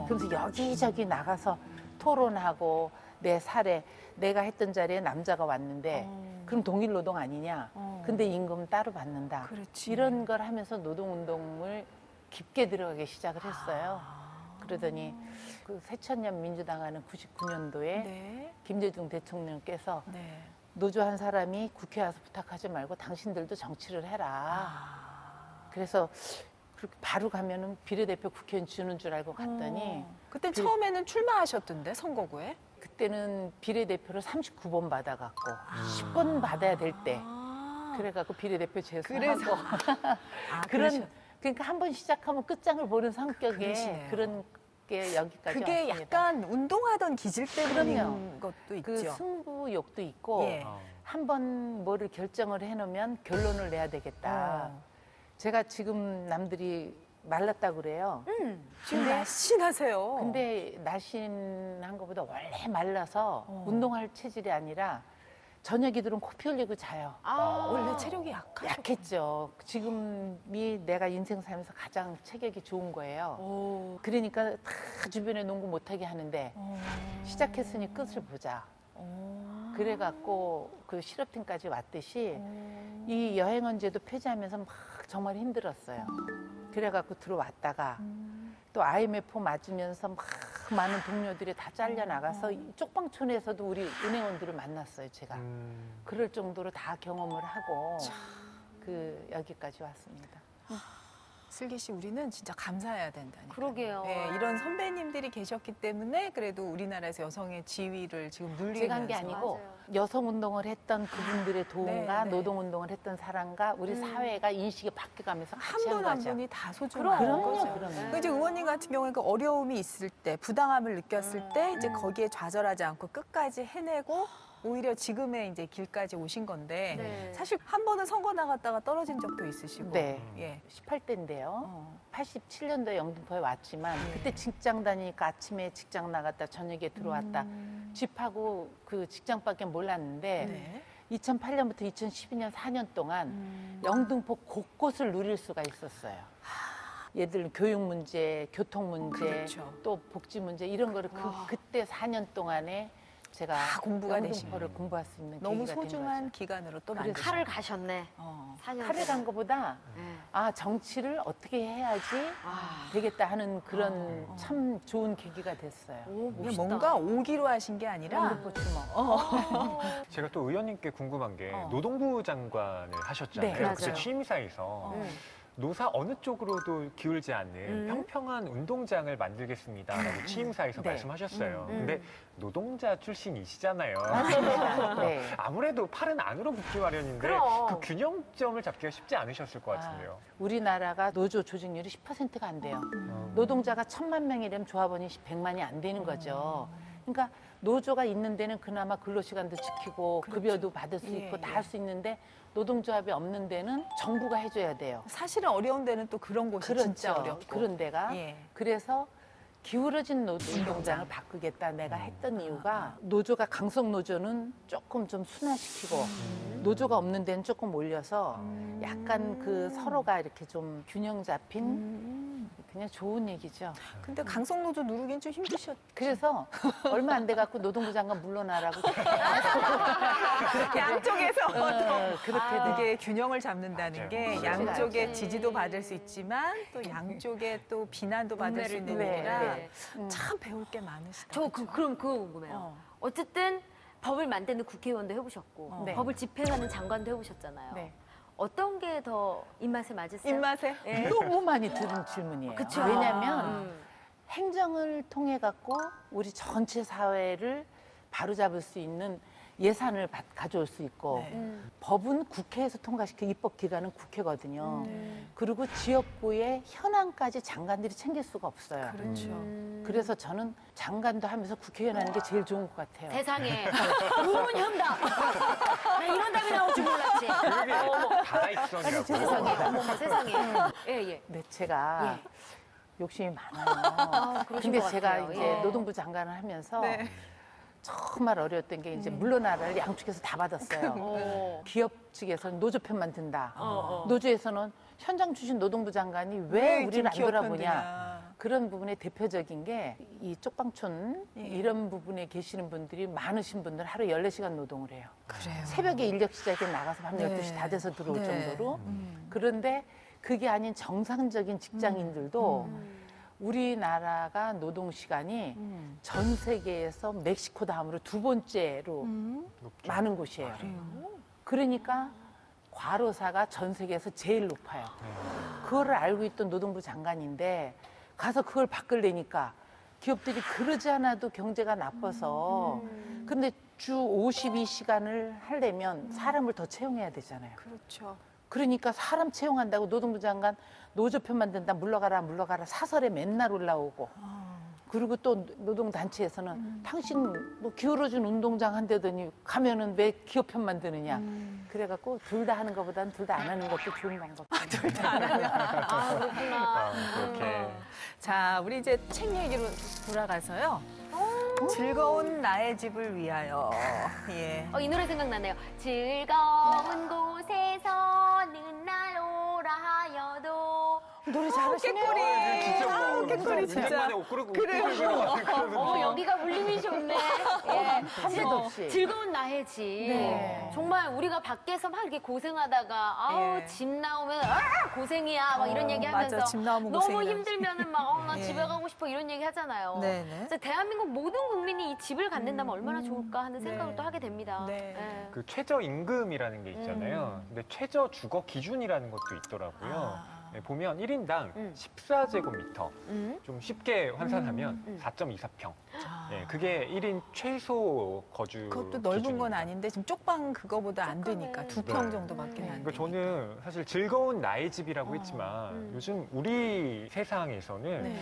그래서 여기저기 나가서 토론하고 내 사례 내가 했던 자리에 남자가 왔는데 그럼 동일 노동 아니냐? 근데 임금 따로 받는다. 그렇지. 이런 걸 하면서 노동운동을 깊게 들어가기 시작을 했어요. 그러더니 그 새천년 민주당하는 99년도에 네. 김대중 대통령께서 네. 노조 한 사람이 국회 와서 부탁하지 말고 당신들도 정치를 해라. 그래서 그렇게 바로 가면은 비례대표 국회의원 주는 줄 알고 갔더니 그때 처음에는 출마하셨던데 선거구에. 그때는 비례대표를 39번 받아갖고 10번 받아야 될 때 그래갖고 비례대표 재수하고 그래서 그런 그러니까 한 번 시작하면 끝장을 보는 성격의 그러시네요. 그런 게 여기까지 그게 왔습니다. 약간 운동하던 기질 때문인 그럼요. 것도 그 있죠. 승부욕도 있고 예. 한 번 뭐를 결정을 해놓으면 결론을 내야 되겠다. 제가 지금 남들이 말랐다 그래요. 지금 날씬하세요. 근데 날씬한 것보다 원래 말라서 운동할 체질이 아니라 저녁이들은 코피 흘리고 자요. 원래 체력이 약했죠. 지금이 내가 인생 살면서 가장 체격이 좋은 거예요. 오. 그러니까 다 주변에 농구 못하게 하는데 시작했으니 끝을 보자. 그래갖고 그 실업팀까지 왔듯이 이 여행언제도 폐지하면서 막 정말 힘들었어요. 그래갖고 들어왔다가 또 IMF 맞으면서 막 많은 동료들이 다 잘려나가서 이 쪽방촌에서도 우리 은행원들을 만났어요, 제가. 그럴 정도로 다 경험을 하고 그 여기까지 왔습니다. 슬기 씨, 우리는 진짜 감사해야 된다니까. 그러게요. 네, 이런 선배님들이 계셨기 때문에 그래도 우리나라에서 여성의 지위를 지금 누리면서. 제가 한 게 아니고 맞아요. 여성운동을 했던 그분들의 도움과 네. 노동운동을 했던 사람과 우리 사회가 인식이 바뀌어가면서 한 같이 한 분 한 거죠. 분이 다 소중한 거죠. 그럼요. 이제 의원님 같은 경우에 그 어려움이 있을 때, 부당함을 느꼈을 때 이제 거기에 좌절하지 않고 끝까지 해내고 오히려 지금의 이제 길까지 오신 건데 네. 사실 한 번은 선거 나갔다가 떨어진 적도 있으시고. 네. 예. 18대인데요. 87년도에 영등포에 왔지만 그때 직장 다니니까 아침에 직장 나갔다 저녁에 들어왔다. 집하고 그 직장밖에 몰랐는데 네. 2008년부터 2012년 4년 동안 영등포 곳곳을 누릴 수가 있었어요. 얘들 교육 문제, 교통 문제, 그렇죠. 또 복지 문제 이런 거를 그때 4년 동안에 제가 다 공부가 영등포를 공부할 수 있는 너무 계기가 된 소중한 거죠. 기간으로 또 그래서 만드셨어요. 칼을 가셨네. 4년. 칼을 간 것보다 네. 아 정치를 어떻게 해야지 되겠다 하는 그런 참 좋은 계기가 됐어요. 오, 그냥 멋있다. 뭔가 오기로 하신 게 아니라 영등포 주먹. 제가 또 의원님께 궁금한 게 어. 노동부 장관을 하셨잖아요. 네, 그때 맞아요. 취임사에서 노사 어느 쪽으로도 기울지 않는 평평한 운동장을 만들겠습니다라고 취임사에서 네. 말씀하셨어요. 근데 노동자 출신이시잖아요. 맞습니다. 네. 아무래도 팔은 안으로 붙기 마련인데 그럼. 그 균형점을 잡기가 쉽지 않으셨을 것 같은데요. 우리나라가 노조 조직률이 10%가 안 돼요. 노동자가 1,000만 명이라면 조합원이 100만이 안 되는 거죠. 그러니까 노조가 있는 데는 그나마 근로시간도 지키고 급여도 받을 수 있고 예, 다 예. 할 수 있는데 노동조합이 없는 데는 정부가 해줘야 돼요. 사실은 어려운 데는 또 그런 곳이 진짜 어렵고. 그런 데가. 예. 그래서 기울어진 운동장을 바꾸겠다 내가 했던 이유가 노조가 강성 노조는 조금 좀 순화시키고 노조가 없는 데는 조금 올려서 약간 그 서로가 이렇게 좀 균형 잡힌 그냥 좋은 얘기죠. 근데 강성노조 누르긴 좀 힘드셨. 그래서 얼마 안 돼 갖고 노동부 장관 물러나라고 양쪽에서 그렇게 이게 균형을 잡는다는 맞아요. 게 쉽지가 양쪽에 않지. 지지도 받을 수 있지만 또 양쪽에 또 비난도 받을 수 있는 네, 일이라 네. 참 배울 게 많으시다. 그럼 그거 궁금해요. 어쨌든 법을 만드는 국회의원도 해보셨고 네. 법을 집행하는 장관도 해보셨잖아요. 네. 어떤 게 더 입맛에 맞으세요? 입맛에? 예. 너무 많이 들은 질문이에요. 그쵸. 왜냐하면 행정을 통해 갖고 우리 전체 사회를 바로잡을 수 있는 예산을 가져올 수 있고 네. 법은 국회에서 통과시켜 입법 기관은 국회거든요. 그리고 지역구의 현안까지 장관들이 챙길 수가 없어요. 그렇죠. 그래서 저는 장관도 하면서 국회의원 하는 게 제일 좋은 것 같아요. 세상에 좋은 현답. 나 이런 답이 나올 줄 몰랐지. 다다익선이라고. 세상에, 어머, 세상에. 예. 네, 제가 예. 욕심이 많아요. 그러신 근데 것 제가 같아요. 이제 예. 노동부 장관을 하면서 네. 정말 어려웠던 게 이제 물러나라를 양측에서 다 받았어요. 기업 측에서는 노조 편만 든다. 노조에서는 현장 출신 노동부 장관이 왜 우리를 안 지금 기업 돌아보냐. 편드냐. 그런 부분의 대표적인 게 이 쪽방촌 이런 부분에 계시는 분들이 많으신 분들 하루 14시간 노동을 해요. 그래요. 새벽에 인력 시작에 나가서 밤 네. 12시 다 돼서 들어올 네. 정도로. 그런데 그게 아닌 정상적인 직장인들도 우리나라가 노동 시간이 전 세계에서 멕시코 다음으로 두 번째로 많은 곳이에요. 그러니까 과로사가 전 세계에서 제일 높아요. 그거를 알고 있던 노동부 장관인데 가서 그걸 바꾸려니까 기업들이 그러지 않아도 경제가 나빠서 근데 주 52시간을 하려면 사람을 더 채용해야 되잖아요. 그렇죠. 그러니까 사람 채용한다고 노동부 장관 노조 편 만든다 물러가라 사설에 맨날 올라오고 그리고 또 노동단체에서는 당신 뭐 기울어진 운동장 한다더니 가면은 왜 기업 편 만드느냐 그래갖고 둘 다 하는 것보다는 둘 다 안 하는 것도 좋은 방법. 둘 다 안 하면. 아, 그렇구나. 그렇게. 자, 우리 이제 책 얘기로 돌아가서요. 즐거운 나의 집을 위하여. 예. 이 노래 생각나네요. 즐거운 곳에서는 날 오라 하여도. 노래 잘하시네요. 깨꼬리. 깨꼬리 진짜. 그래요. 여기가 울림이 좋네. 한 도 없이. 즐거운 나의 집. 네. 정말 우리가 밖에서 막 이렇게 고생하다가 아우 예. 집 나오면 고생이야 막 이런 얘기 하면서 맞아, 집 나오면 너무 고생이다. 힘들면은 막 나 예. 집에 가고 싶어 이런 얘기 하잖아요. 네네. 그래서 대한민국 모든 국민이 이 집을 갖는다면 얼마나 좋을까 하는 생각을 네. 또 하게 됩니다. 네. 예. 그 최저임금이라는 게 있잖아요. 근데 최저 주거 기준이라는 것도 있더라고요. 네, 보면 1인당 14제곱미터, 좀 쉽게 환산하면 4.24평. 예, 그게 1인 최소 거주 그것도 넓은 건 기준입니다. 아닌데 지금 쪽방 그거보다 안 되니까 조금은. 2평 네. 정도밖에 안 그러니까 되니까. 저는 사실 즐거운 나의 집이라고 했지만 요즘 우리 세상에서는 네.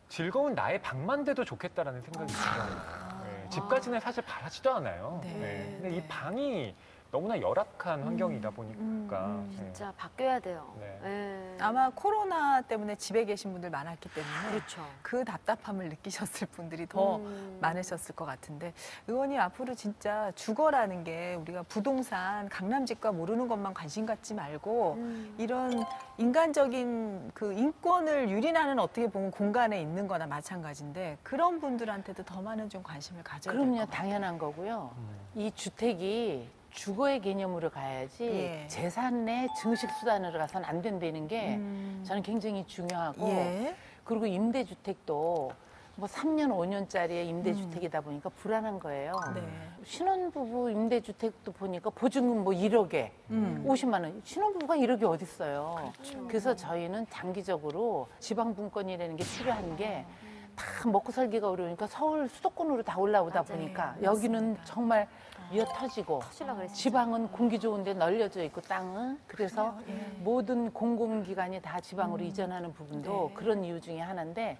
즐거운 나의 방만 돼도 좋겠다라는 생각이 들어요. 네, 집까지는 사실 바라지도 않아요. 네. 네, 근데 이 네. 방이 너무나 열악한 환경이다 보니까 네. 진짜 바뀌어야 돼요. 네. 예. 아마 코로나 때문에 집에 계신 분들 많았기 때문에 그렇죠. 그 답답함을 느끼셨을 분들이 더 많으셨을 것 같은데 의원님 앞으로 진짜 주거라는 게 우리가 부동산 강남집과 모르는 것만 관심 갖지 말고 이런 인간적인 그 인권을 유린하는 어떻게 보면 공간에 있는 거나 마찬가지인데 그런 분들한테도 더 많은 좀 관심을 가져야 될 것 그럼요, 같아요. 당연한 거고요. 이 주택이 주거의 개념으로 가야지 예. 재산 내 증식 수단으로 가서는 안 된다는 게 저는 굉장히 중요하고 예. 그리고 임대주택도 뭐 3년, 5년짜리의 임대주택이다 보니까 불안한 거예요. 네. 신혼부부 임대주택도 보니까 보증금 뭐 1억에 50만 원. 신혼부부가 1억이 어딨어요. 그래서 저희는 장기적으로 지방분권이라는 게 필요한 게 다 먹고 살기가 어려우니까 서울 수도권으로 다 올라오다 맞아요. 보니까 여기는 정말 미어 터지고 터지려고 그랬어요. 지방은 공기 좋은데 널려져 있고 땅은 그래서 모든 공공기관이 다 지방으로 이전하는 부분도 네. 그런 이유 중에 하나인데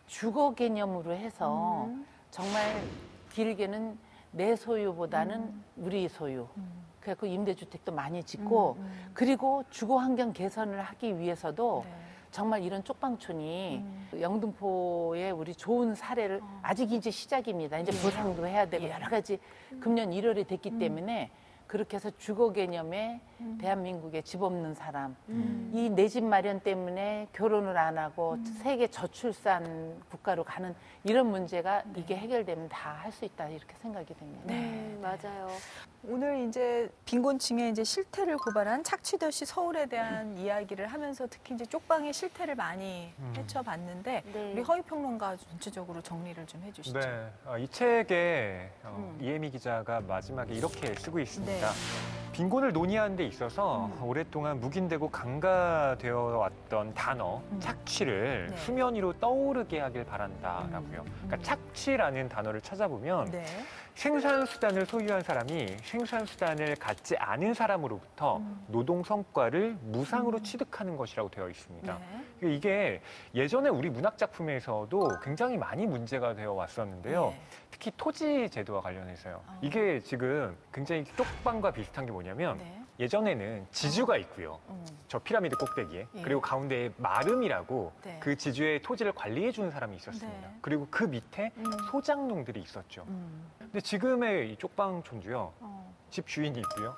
주거 개념으로 해서 정말 길게는 내 소유보다는 우리 소유. 그래서 임대주택도 많이 짓고 그리고 주거 환경 개선을 하기 위해서도 네. 정말 이런 쪽방촌이 영등포의 우리 좋은 사례를 아직 이제 시작입니다. 이제 보상도 해야 되고 여러 가지 금년 1월이 됐기 때문에 그렇게 해서 주거 개념에 대한민국에 집 없는 사람, 이 내 집 마련 때문에 결혼을 안 하고 세계 저출산 국가로 가는 이런 문제가 이게 해결되면 다 할 수 있다 이렇게 생각이 됩니다. 맞아요. 오늘 이제 빈곤층의 이제 실태를 고발한 착취도시 서울에 대한 이야기를 하면서 특히 이제 쪽방의 실태를 많이 헤쳐봤는데 네. 우리 허위평론가 전체적으로 정리를 좀 해주시죠. 네, 이 책에 이혜미 기자가 마지막에 이렇게 쓰고 있습니다. 네. 빈곤을 논의하는 데 있어서 오랫동안 묵인되고 간과되어 왔던 단어 착취를 네. 수면 위로 떠오르게 하길 바란다라고요. 그러니까 착취라는 단어를 찾아보면 네. 생산수단을 소유한 사람이 생산수단을 갖지 않은 사람으로부터 노동 성과를 무상으로 취득하는 것이라고 되어 있습니다. 네. 이게 예전에 우리 문학작품에서도 굉장히 많이 문제가 되어 왔었는데요. 네. 특히 토지 제도와 관련해서요. 이게 지금 굉장히 쪽방과 비슷한 게 뭐냐면 네. 예전에는 지주가 있고요. 저 피라미드 꼭대기에. 예. 그리고 가운데에 마름이라고 네. 그 지주의 토지를 관리해 주는 사람이 있었습니다. 네. 그리고 그 밑에 소장농들이 있었죠. 음. 근데 지금의 이 쪽방촌주요. 어. 집 주인이 있고요.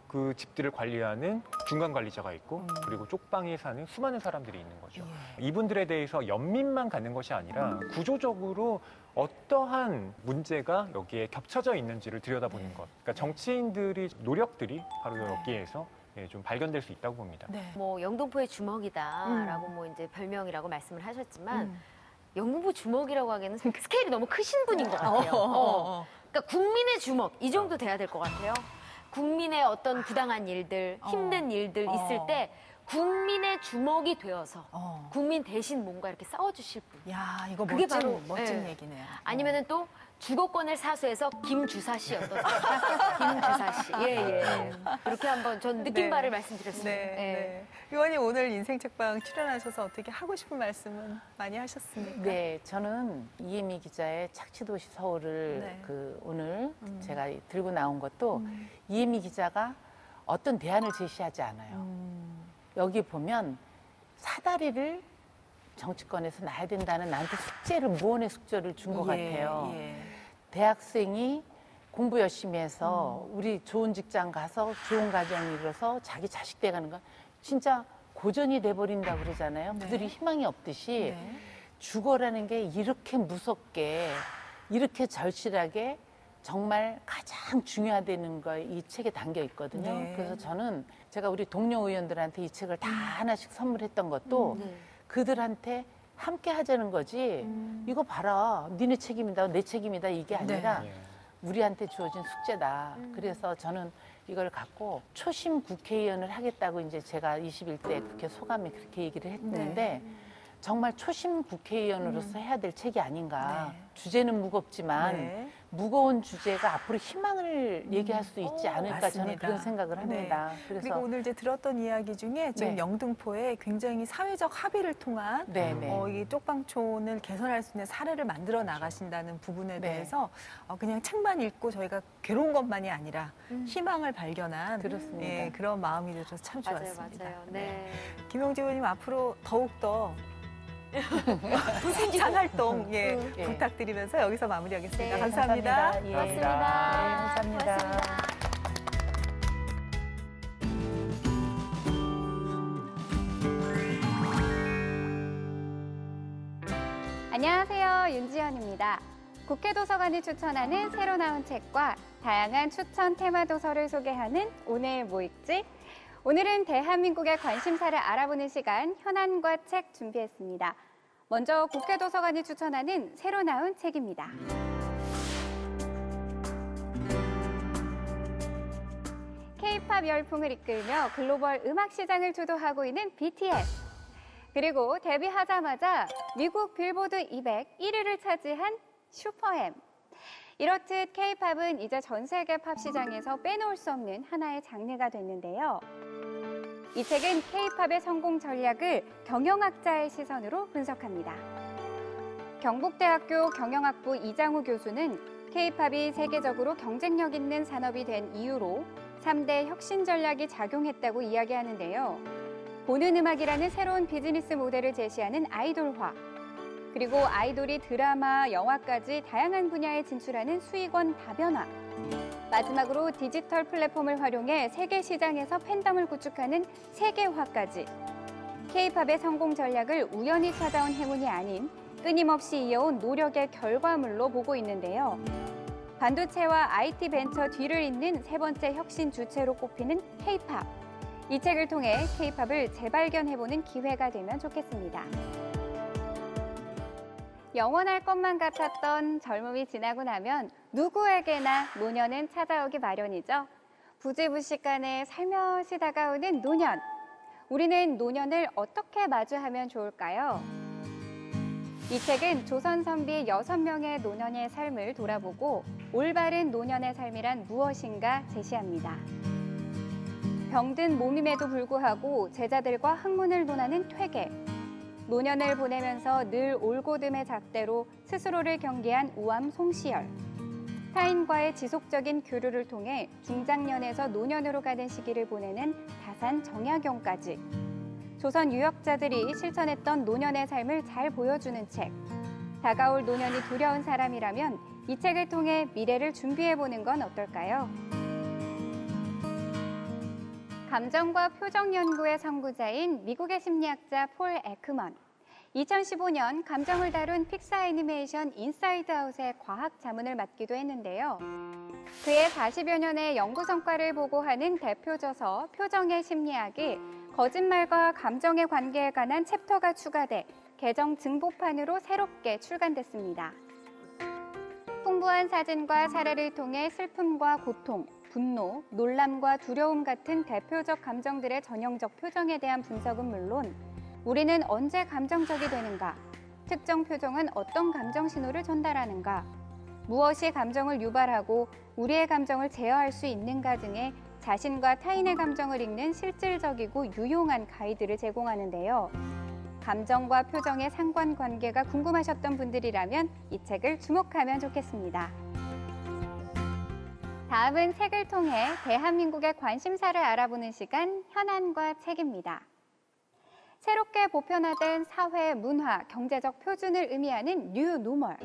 그 집들을 관리하는 중간 관리자가 있고 그리고 쪽방에 사는 수많은 사람들이 있는 거죠. 예. 이분들에 대해서 연민만 갖는 것이 아니라 구조적으로 어떠한 문제가 여기에 겹쳐져 있는지를 들여다보는 네. 것. 그러니까 정치인들이 노력들이 바로 여기에서 예, 좀 발견될 수 있다고 봅니다. 네. 뭐 영등포의 주먹이다라고 뭐 이제 별명이라고 말씀을 하셨지만 음. 영등포 주먹이라고 하기에는 스케일이 너무 크신 분인 것 같아요. 그러니까 국민의 주먹 이 정도 돼야 될 것 같아요. 국민의 어떤 부당한 일들, 힘든 일들 있을 때 국민의 주먹이 되어서 국민 대신 뭔가 이렇게 싸워주실 분. 야, 이거 그게 멋진, 바로, 멋진 예. 얘기네요. 아니면은 또 주거권을 사수해서 김주사 씨 어떠세요? 김주사 씨. 예, 예. 그렇게 한번 전 느낀 네. 바를 말씀드렸습니다. 네, 예. 네. 의원님 오늘 인생책방 출연하셔서 어떻게 하고 싶은 말씀은 많이 하셨습니까? 네, 저는 이혜미 기자의 착취도시 서울을 네. 오늘 제가 들고 나온 것도 이혜미 기자가 어떤 대안을 제시하지 않아요. 여기 보면 사다리를 정치권에서 놔야 된다는 나한테 숙제를 무언의 숙제를 준 것 같아요. 예. 대학생이 공부 열심히 해서 우리 좋은 직장 가서 좋은 가정 이뤄서 자기 자식 돼가는 건 진짜 고전이 돼버린다고 그러잖아요. 네. 그들이 희망이 없듯이 네. 죽어라는 게 이렇게 무섭게 이렇게 절실하게 정말 가장 중요하다는 거 이 책에 담겨 있거든요. 네. 그래서 저는 제가 우리 동료 의원들한테 이 책을 다 하나씩 선물했던 것도 네. 그들한테 함께 하자는 거지. 이거 봐라, 니네 책임이다, 내 책임이다 이게 아니라 예. 우리한테 주어진 숙제다. 그래서 저는 이걸 갖고 초심 국회의원을 하겠다고 이제 제가 21대 국회 소감에 그렇게 얘기를 했는데 정말 초심 국회의원으로서 해야 될 책이 아닌가. 네. 주제는 무겁지만 네. 무거운 주제가 앞으로 희망을 얘기할 수 있지 않을까 저는 맞습니다. 그런 생각을 합니다. 그리고 그래서 오늘 이제 들었던 이야기 중에 지금 네. 영등포에 굉장히 사회적 합의를 통한 네네. 이 쪽방촌을 개선할 수 있는 사례를 만들어 나가신다는 부분에 네. 대해서 그냥 책만 읽고 저희가 괴로운 것만이 아니라 희망을 발견한 그렇습니다. 예, 그런 마음이 들어서 참 맞아요, 좋았습니다. 맞아요. 네. 김용지 의원님 앞으로 더욱더 상활동 예, 예. 부탁드리면서 여기서 마무리하겠습니다. 네, 감사합니다. 예. 고맙습니다. 네, 감사합니다. 안녕하세요. 윤지연입니다. 국회 도서관이 추천하는 새로 나온 책과 다양한 추천 테마 도서를 소개하는 오늘 뭐 읽지? 오늘은 대한민국의 관심사를 알아보는 시간 현안과 책 준비했습니다. 먼저 국회 도서관이 추천하는 새로 나온 책입니다. K-팝 열풍을 이끌며 글로벌 음악 시장을 주도하고 있는 BTS. 그리고 데뷔하자마자 미국 빌보드 200 1위를 차지한 슈퍼엠. 이렇듯 K-팝은 이제 전 세계 팝 시장에서 빼놓을 수 없는 하나의 장르가 됐는데요. 이 책은 K-팝의 성공 전략을 경영학자의 시선으로 분석합니다. 경북대학교 경영학부 이장우 교수는 K-팝이 세계적으로 경쟁력 있는 산업이 된 이유로 3대 혁신 전략이 작용했다고 이야기하는데요. 보는 음악이라는 새로운 비즈니스 모델을 제시하는 아이돌화, 그리고 아이돌이 드라마, 영화까지 다양한 분야에 진출하는 수익원 다변화, 마지막으로 디지털 플랫폼을 활용해 세계 시장에서 팬덤을 구축하는 세계화까지 K-팝의 성공 전략을 우연히 찾아온 행운이 아닌 끊임없이 이어온 노력의 결과물로 보고 있는데요. 반도체와 IT 벤처 뒤를 잇는 세 번째 혁신 주체로 꼽히는 K-팝. 이 책을 통해 K-팝을 재발견해보는 기회가 되면 좋겠습니다. 영원할 것만 같았던 젊음이 지나고 나면 누구에게나 노년은 찾아오기 마련이죠. 부지부식간에 살며시 다가오는 노년. 우리는 노년을 어떻게 마주하면 좋을까요? 이 책은 조선 선비 6명의 노년의 삶을 돌아보고 올바른 노년의 삶이란 무엇인가 제시합니다. 병든 몸임에도 불구하고 제자들과 학문을 논하는 퇴계. 노년을 보내면서 늘 올고듬의 잣대로 스스로를 경계한 우암 송시열. 타인과의 지속적인 교류를 통해 중장년에서 노년으로 가는 시기를 보내는 다산 정약용까지. 조선 유역자들이 실천했던 노년의 삶을 잘 보여주는 책. 다가올 노년이 두려운 사람이라면 이 책을 통해 미래를 준비해보는 건 어떨까요? 감정과 표정 연구의 선구자인 미국의 심리학자 폴 에크먼. 2015년 감정을 다룬 픽사 애니메이션 인사이드 아웃의 과학 자문을 맡기도 했는데요. 그의 40여 년의 연구 성과를 보고하는 대표 저서 표정의 심리학이 거짓말과 감정의 관계에 관한 챕터가 추가돼 개정 증보판으로 새롭게 출간됐습니다. 풍부한 사진과 사례를 통해 슬픔과 고통, 분노, 놀람과 두려움 같은 대표적 감정들의 전형적 표정에 대한 분석은 물론 우리는 언제 감정적이 되는가, 특정 표정은 어떤 감정 신호를 전달하는가, 무엇이 감정을 유발하고 우리의 감정을 제어할 수 있는가 등의 자신과 타인의 감정을 읽는 실질적이고 유용한 가이드를 제공하는데요. 감정과 표정의 상관관계가 궁금하셨던 분들이라면 이 책을 주목하면 좋겠습니다. 다음은 책을 통해 대한민국의 관심사를 알아보는 시간 현안과 책입니다. 새롭게 보편화된 사회, 문화, 경제적 표준을 의미하는 뉴 노멀.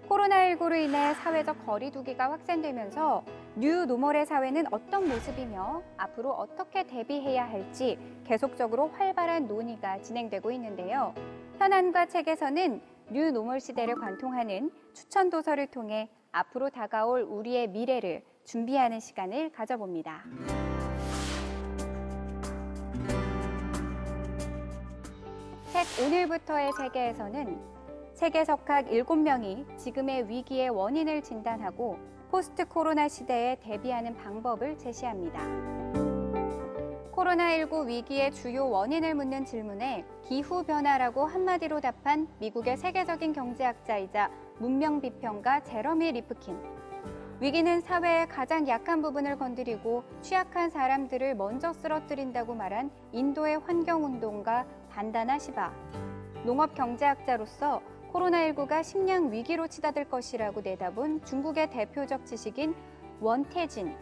코로나19로 인해 사회적 거리두기가 확산되면서 뉴 노멀의 사회는 어떤 모습이며 앞으로 어떻게 대비해야 할지 계속적으로 활발한 논의가 진행되고 있는데요. 현안과 책에서는 뉴 노멀 시대를 관통하는 추천 도서를 통해 앞으로 다가올 우리의 미래를 준비하는 시간을 가져봅니다. 책 오늘부터의 세계에서는 세계석학 7명이 지금의 위기의 원인을 진단하고 포스트 코로나 시대에 대비하는 방법을 제시합니다. 코로나19 위기의 주요 원인을 묻는 질문에 기후변화라고 한마디로 답한 미국의 세계적인 경제학자이자 문명비평가 제러미 리프킨. 위기는 사회의 가장 약한 부분을 건드리고 취약한 사람들을 먼저 쓰러뜨린다고 말한 인도의 환경운동가 반다나 시바. 농업경제학자로서 코로나19가 식량 위기로 치닫을 것이라고 내다본 중국의 대표적 지식인 원태진.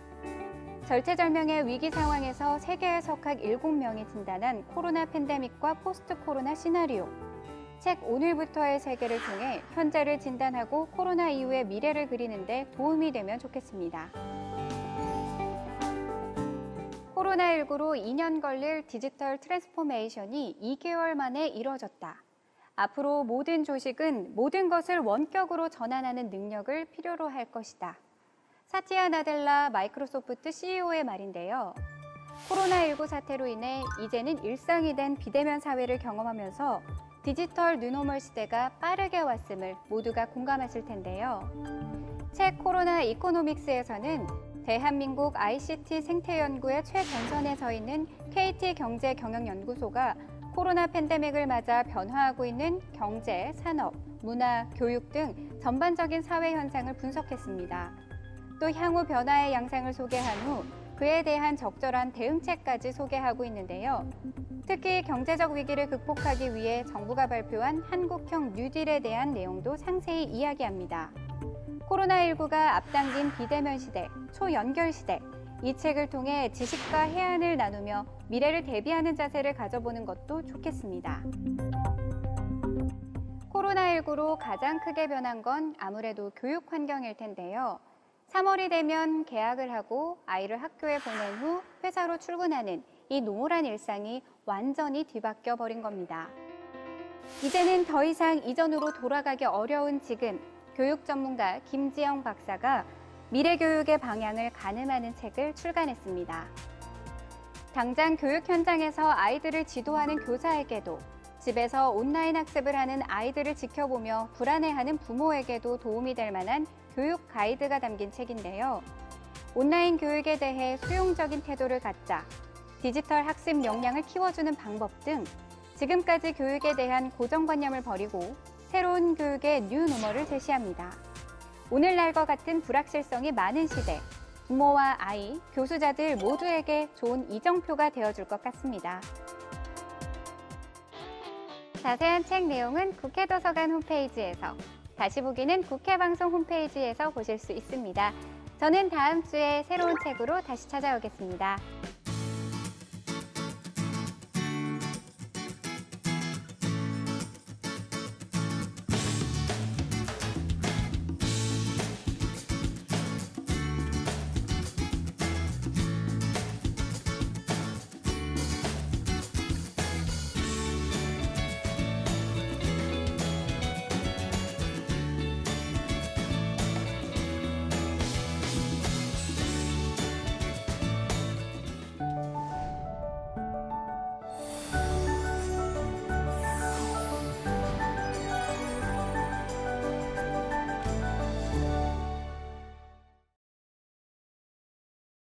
절체절명의 위기 상황에서 세계의 석학 7명이 진단한 코로나 팬데믹과 포스트 코로나 시나리오. 책 오늘부터의 세계를 통해 현재를 진단하고 코로나 이후의 미래를 그리는 데 도움이 되면 좋겠습니다. 코로나19로 2년 걸릴 디지털 트랜스포메이션이 2개월 만에 이뤄졌다. 앞으로 모든 조직은 모든 것을 원격으로 전환하는 능력을 필요로 할 것이다. 사티아 나델라 마이크로소프트 CEO의 말인데요. 코로나19 사태로 인해 이제는 일상이 된 비대면 사회를 경험하면서 디지털 뉴노멀 시대가 빠르게 왔음을 모두가 공감하실 텐데요. 책 코로나 이코노믹스에서는 대한민국 ICT 생태연구의 최전선에 서 있는 KT경제경영연구소가 코로나 팬데믹을 맞아 변화하고 있는 경제, 산업, 문화, 교육 등 전반적인 사회 현상을 분석했습니다. 또 향후 변화의 양상을 소개한 후 그에 대한 적절한 대응책까지 소개하고 있는데요. 특히 경제적 위기를 극복하기 위해 정부가 발표한 한국형 뉴딜에 대한 내용도 상세히 이야기합니다. 코로나19가 앞당긴 비대면 시대, 초연결 시대, 이 책을 통해 지식과 해안을 나누며 미래를 대비하는 자세를 가져보는 것도 좋겠습니다. 코로나19로 가장 크게 변한 건 아무래도 교육 환경일 텐데요. 3월이 되면 개학을 하고 아이를 학교에 보낸 후 회사로 출근하는 이 노멀한 일상이 완전히 뒤바뀌어 버린 겁니다. 이제는 더 이상 이전으로 돌아가기 어려운 지금, 교육 전문가 김지영 박사가 미래 교육의 방향을 가늠하는 책을 출간했습니다. 당장 교육 현장에서 아이들을 지도하는 교사에게도, 집에서 온라인 학습을 하는 아이들을 지켜보며 불안해하는 부모에게도 도움이 될 만한 교육 가이드가 담긴 책인데요. 온라인 교육에 대해 수용적인 태도를 갖자, 디지털 학습 역량을 키워주는 방법 등 지금까지 교육에 대한 고정관념을 버리고 새로운 교육의 뉴노멀을 제시합니다. 오늘날과 같은 불확실성이 많은 시대, 부모와 아이, 교수자들 모두에게 좋은 이정표가 되어줄 것 같습니다. 자세한 책 내용은 국회도서관 홈페이지에서, 다시 보기는 국회방송 홈페이지에서 보실 수 있습니다. 저는 다음 주에 새로운 책으로 다시 찾아오겠습니다.